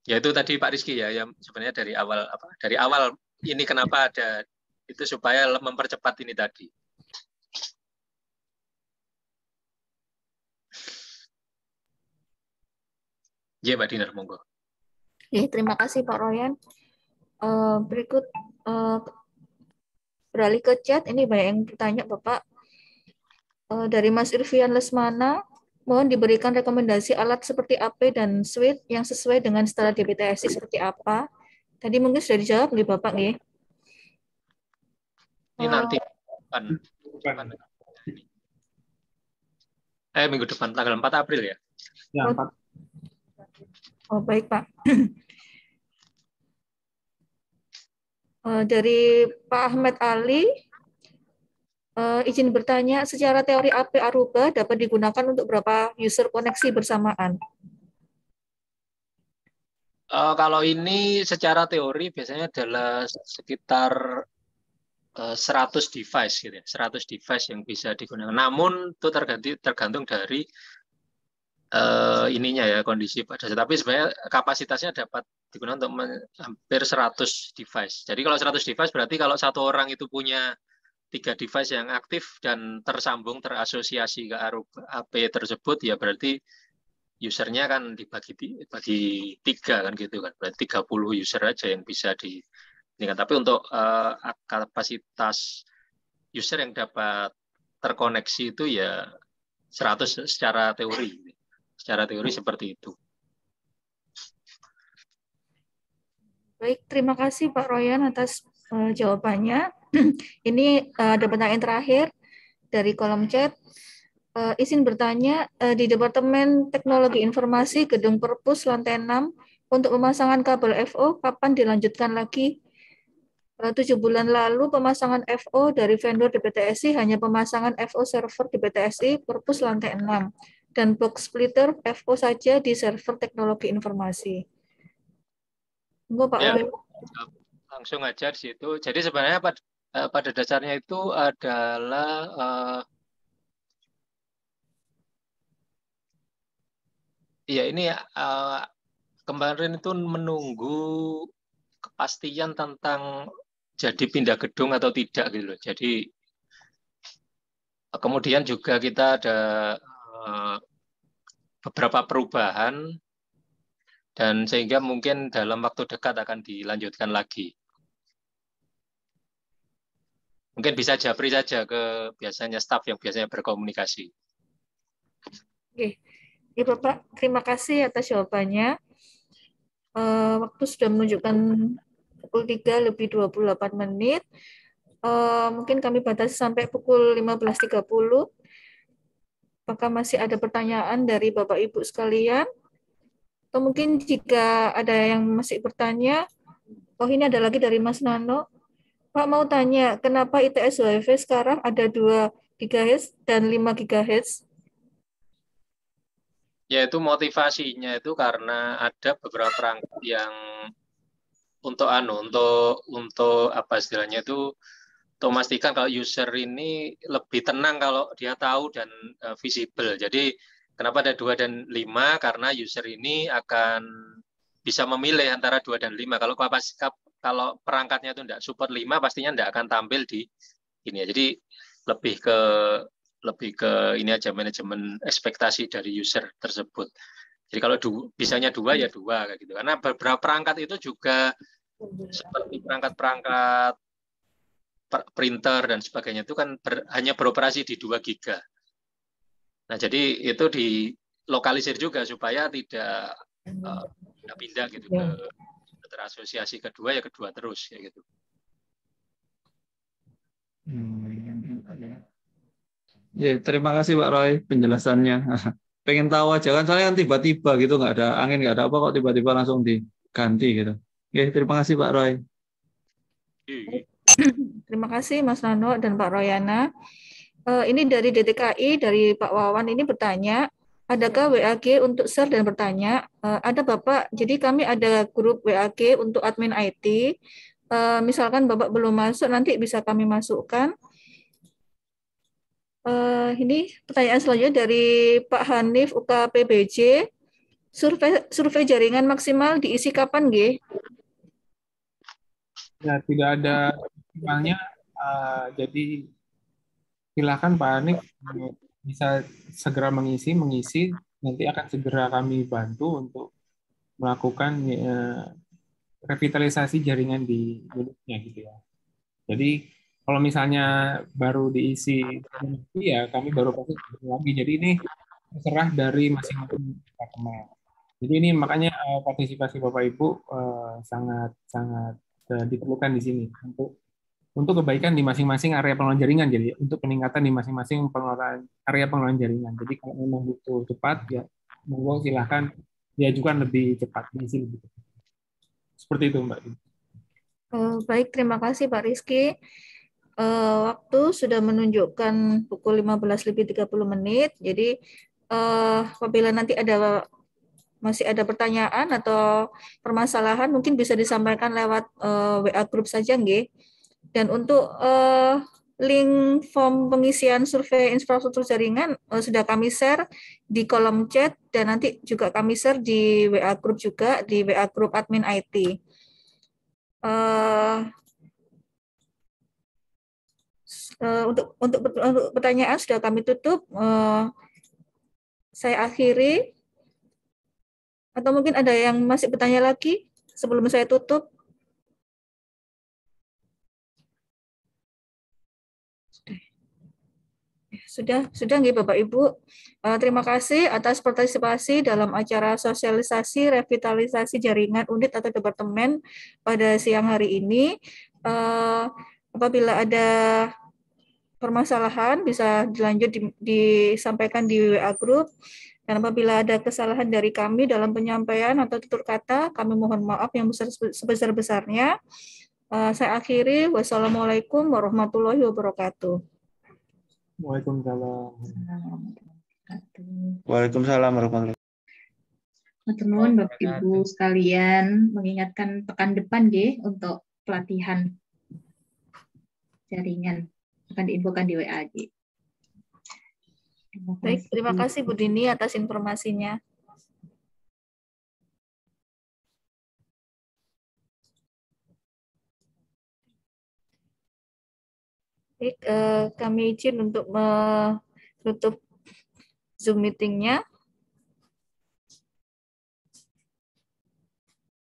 Ya itu tadi Pak Rizky ya, yang sebenarnya dari awal ini kenapa ada itu supaya mempercepat ini tadi. Ya, Mbak Dinar, monggo. Terima kasih Pak Royan. Berikut beralih ke chat, ini banyak yang bertanya Bapak. Dari Mas Irfian Lesmana, mohon diberikan rekomendasi alat seperti AP dan Suite yang sesuai dengan standar DBTSI seperti apa. Tadi mungkin sudah dijawab nih Bapak nih. Ini nanti minggu depan tanggal 4 April ya. Ya, 4. Oh baik Pak. Dari Pak Ahmed Ali, izin bertanya, secara teori AP Aruba dapat digunakan untuk berapa user koneksi bersamaan? Kalau ini secara teori biasanya adalah sekitar 100 device gitu ya, 100 device yang bisa digunakan. Namun itu tergantung dari ininya ya, kondisi pada saat. Tapi sebenarnya kapasitasnya dapat digunakan untuk hampir 100 device. Jadi kalau 100 device berarti kalau satu orang itu punya 3 device yang aktif dan tersambung, terasosiasi ke AP tersebut, ya berarti usernya kan dibagi 3 kan gitu kan. Berarti 30 user aja yang bisa di ini kan. Tapi untuk kapasitas user yang dapat terkoneksi itu ya 100 secara teori. Secara teori seperti itu. Baik, terima kasih Pak Royan atas jawabannya. Ini ada pertanyaan terakhir dari kolom chat. Izin bertanya, di Departemen Teknologi Informasi Gedung Perpus lantai 6 untuk pemasangan kabel FO kapan dilanjutkan lagi? 7 bulan lalu pemasangan FO dari vendor DBTSI hanya pemasangan FO server DBTSI Perpus lantai 6 dan box splitter FO saja di server teknologi informasi. Pak ya, langsung aja di situ. Jadi sebenarnya pada dasarnya itu adalah ya ini kemarin itu menunggu kepastian tentang jadi pindah gedung atau tidak gitu loh. Jadi kemudian juga kita ada beberapa perubahan dan sehingga mungkin dalam waktu dekat akan dilanjutkan lagi. Mungkin bisa japri saja ke biasanya staf yang biasanya berkomunikasi. Oke, ya Bapak, terima kasih atas jawabannya. Waktu sudah menunjukkan pukul 3 lebih 28 menit. Mungkin kami batasi sampai pukul 15.30. Apakah masih ada pertanyaan dari Bapak Ibu sekalian? Atau mungkin jika ada yang masih bertanya, ini ada lagi dari Mas Nano. Pak mau tanya, kenapa ITS WiFi sekarang ada 2 GHz dan 5 GHz? Yaitu motivasinya itu karena ada beberapa perangkat yang untuk apa istilahnya itu untuk memastikan kalau user ini lebih tenang kalau dia tahu dan visible. Jadi kenapa ada 2 dan 5? Karena user ini akan bisa memilih antara 2 dan 5. Kalau perangkatnya itu tidak support 5, pastinya tidak akan tampil di ini ya. Jadi lebih ke ini aja, manajemen ekspektasi dari user tersebut. Jadi kalau bisanya 2 ya 2 kayak gitu. Karena beberapa perangkat itu juga seperti perangkat-perangkat printer dan sebagainya itu kan hanya beroperasi di 2 giga. Nah, jadi itu dilokalisir juga supaya tidak pindah gitu ke terasosiasi kedua ya kedua terus ya gitu. Ya, terima kasih Pak Roy penjelasannya. Pengen tahu aja kan, soalnya kan tiba-tiba gitu, nggak ada angin, nggak ada apa kok tiba-tiba langsung diganti gitu. Oke, terima kasih Pak Roy. Terima kasih Mas Nano dan Pak Royana. Ini dari DTKI, dari Pak Wawan ini bertanya, adakah WAG untuk share dan bertanya? Ada Bapak, jadi kami ada grup WAG untuk admin IT. Misalkan Bapak belum masuk, nanti bisa kami masukkan. Ini pertanyaan selanjutnya dari Pak Hanif UKPBJ. survei jaringan maksimal diisi kapan, G? Ya, tidak ada maksimalnya. Jadi silakan Pak Anik bisa segera mengisi, nanti akan segera kami bantu untuk melakukan revitalisasi jaringan di unitnya gitu ya. Jadi kalau misalnya baru diisi, ya kami baru proses lagi. Jadi ini terserah dari masing-masing departemen. Jadi ini makanya partisipasi Bapak Ibu sangat sangat diperlukan di sini untuk kebaikan di masing-masing area pengelolaan jaringan. Jadi untuk peningkatan di masing-masing area pengelolaan jaringan. Jadi kalau memang butuh cepat ya monggo silahkan diajukan lebih cepat, diisi lebih cepat. Seperti itu Mbak. Baik, terima kasih Pak Rizky. Waktu sudah menunjukkan pukul 15:30. Jadi apabila nanti masih ada pertanyaan atau permasalahan, mungkin bisa disampaikan lewat WA grup saja, nggih. Dan untuk link form pengisian survei infrastruktur jaringan sudah kami share di kolom chat, dan nanti juga kami share di WA grup juga, di WA grup admin IT. Untuk pertanyaan sudah kami tutup. Saya akhiri. Atau mungkin ada yang masih bertanya lagi sebelum saya tutup? Sudah nggih Bapak Ibu. Terima kasih atas partisipasi dalam acara sosialisasi revitalisasi jaringan unit atau departemen pada siang hari ini. Apabila ada permasalahan bisa disampaikan di WA Group, dan apabila ada kesalahan dari kami dalam penyampaian atau tutur kata, kami mohon maaf yang sebesar-besarnya. Saya akhiri. Wassalamualaikum warahmatullahi wabarakatuh. Waalaikumsalam. Waalaikumsalam warahmatullahi wabarakatuh. Teman Bapak Ibu sekalian, mengingatkan pekan depan nggih untuk pelatihan jaringan akan diinfokan di WA. Baik, terima kasih Bu Dini atas informasinya. Baik, kami izin untuk menutup Zoom meeting-nya.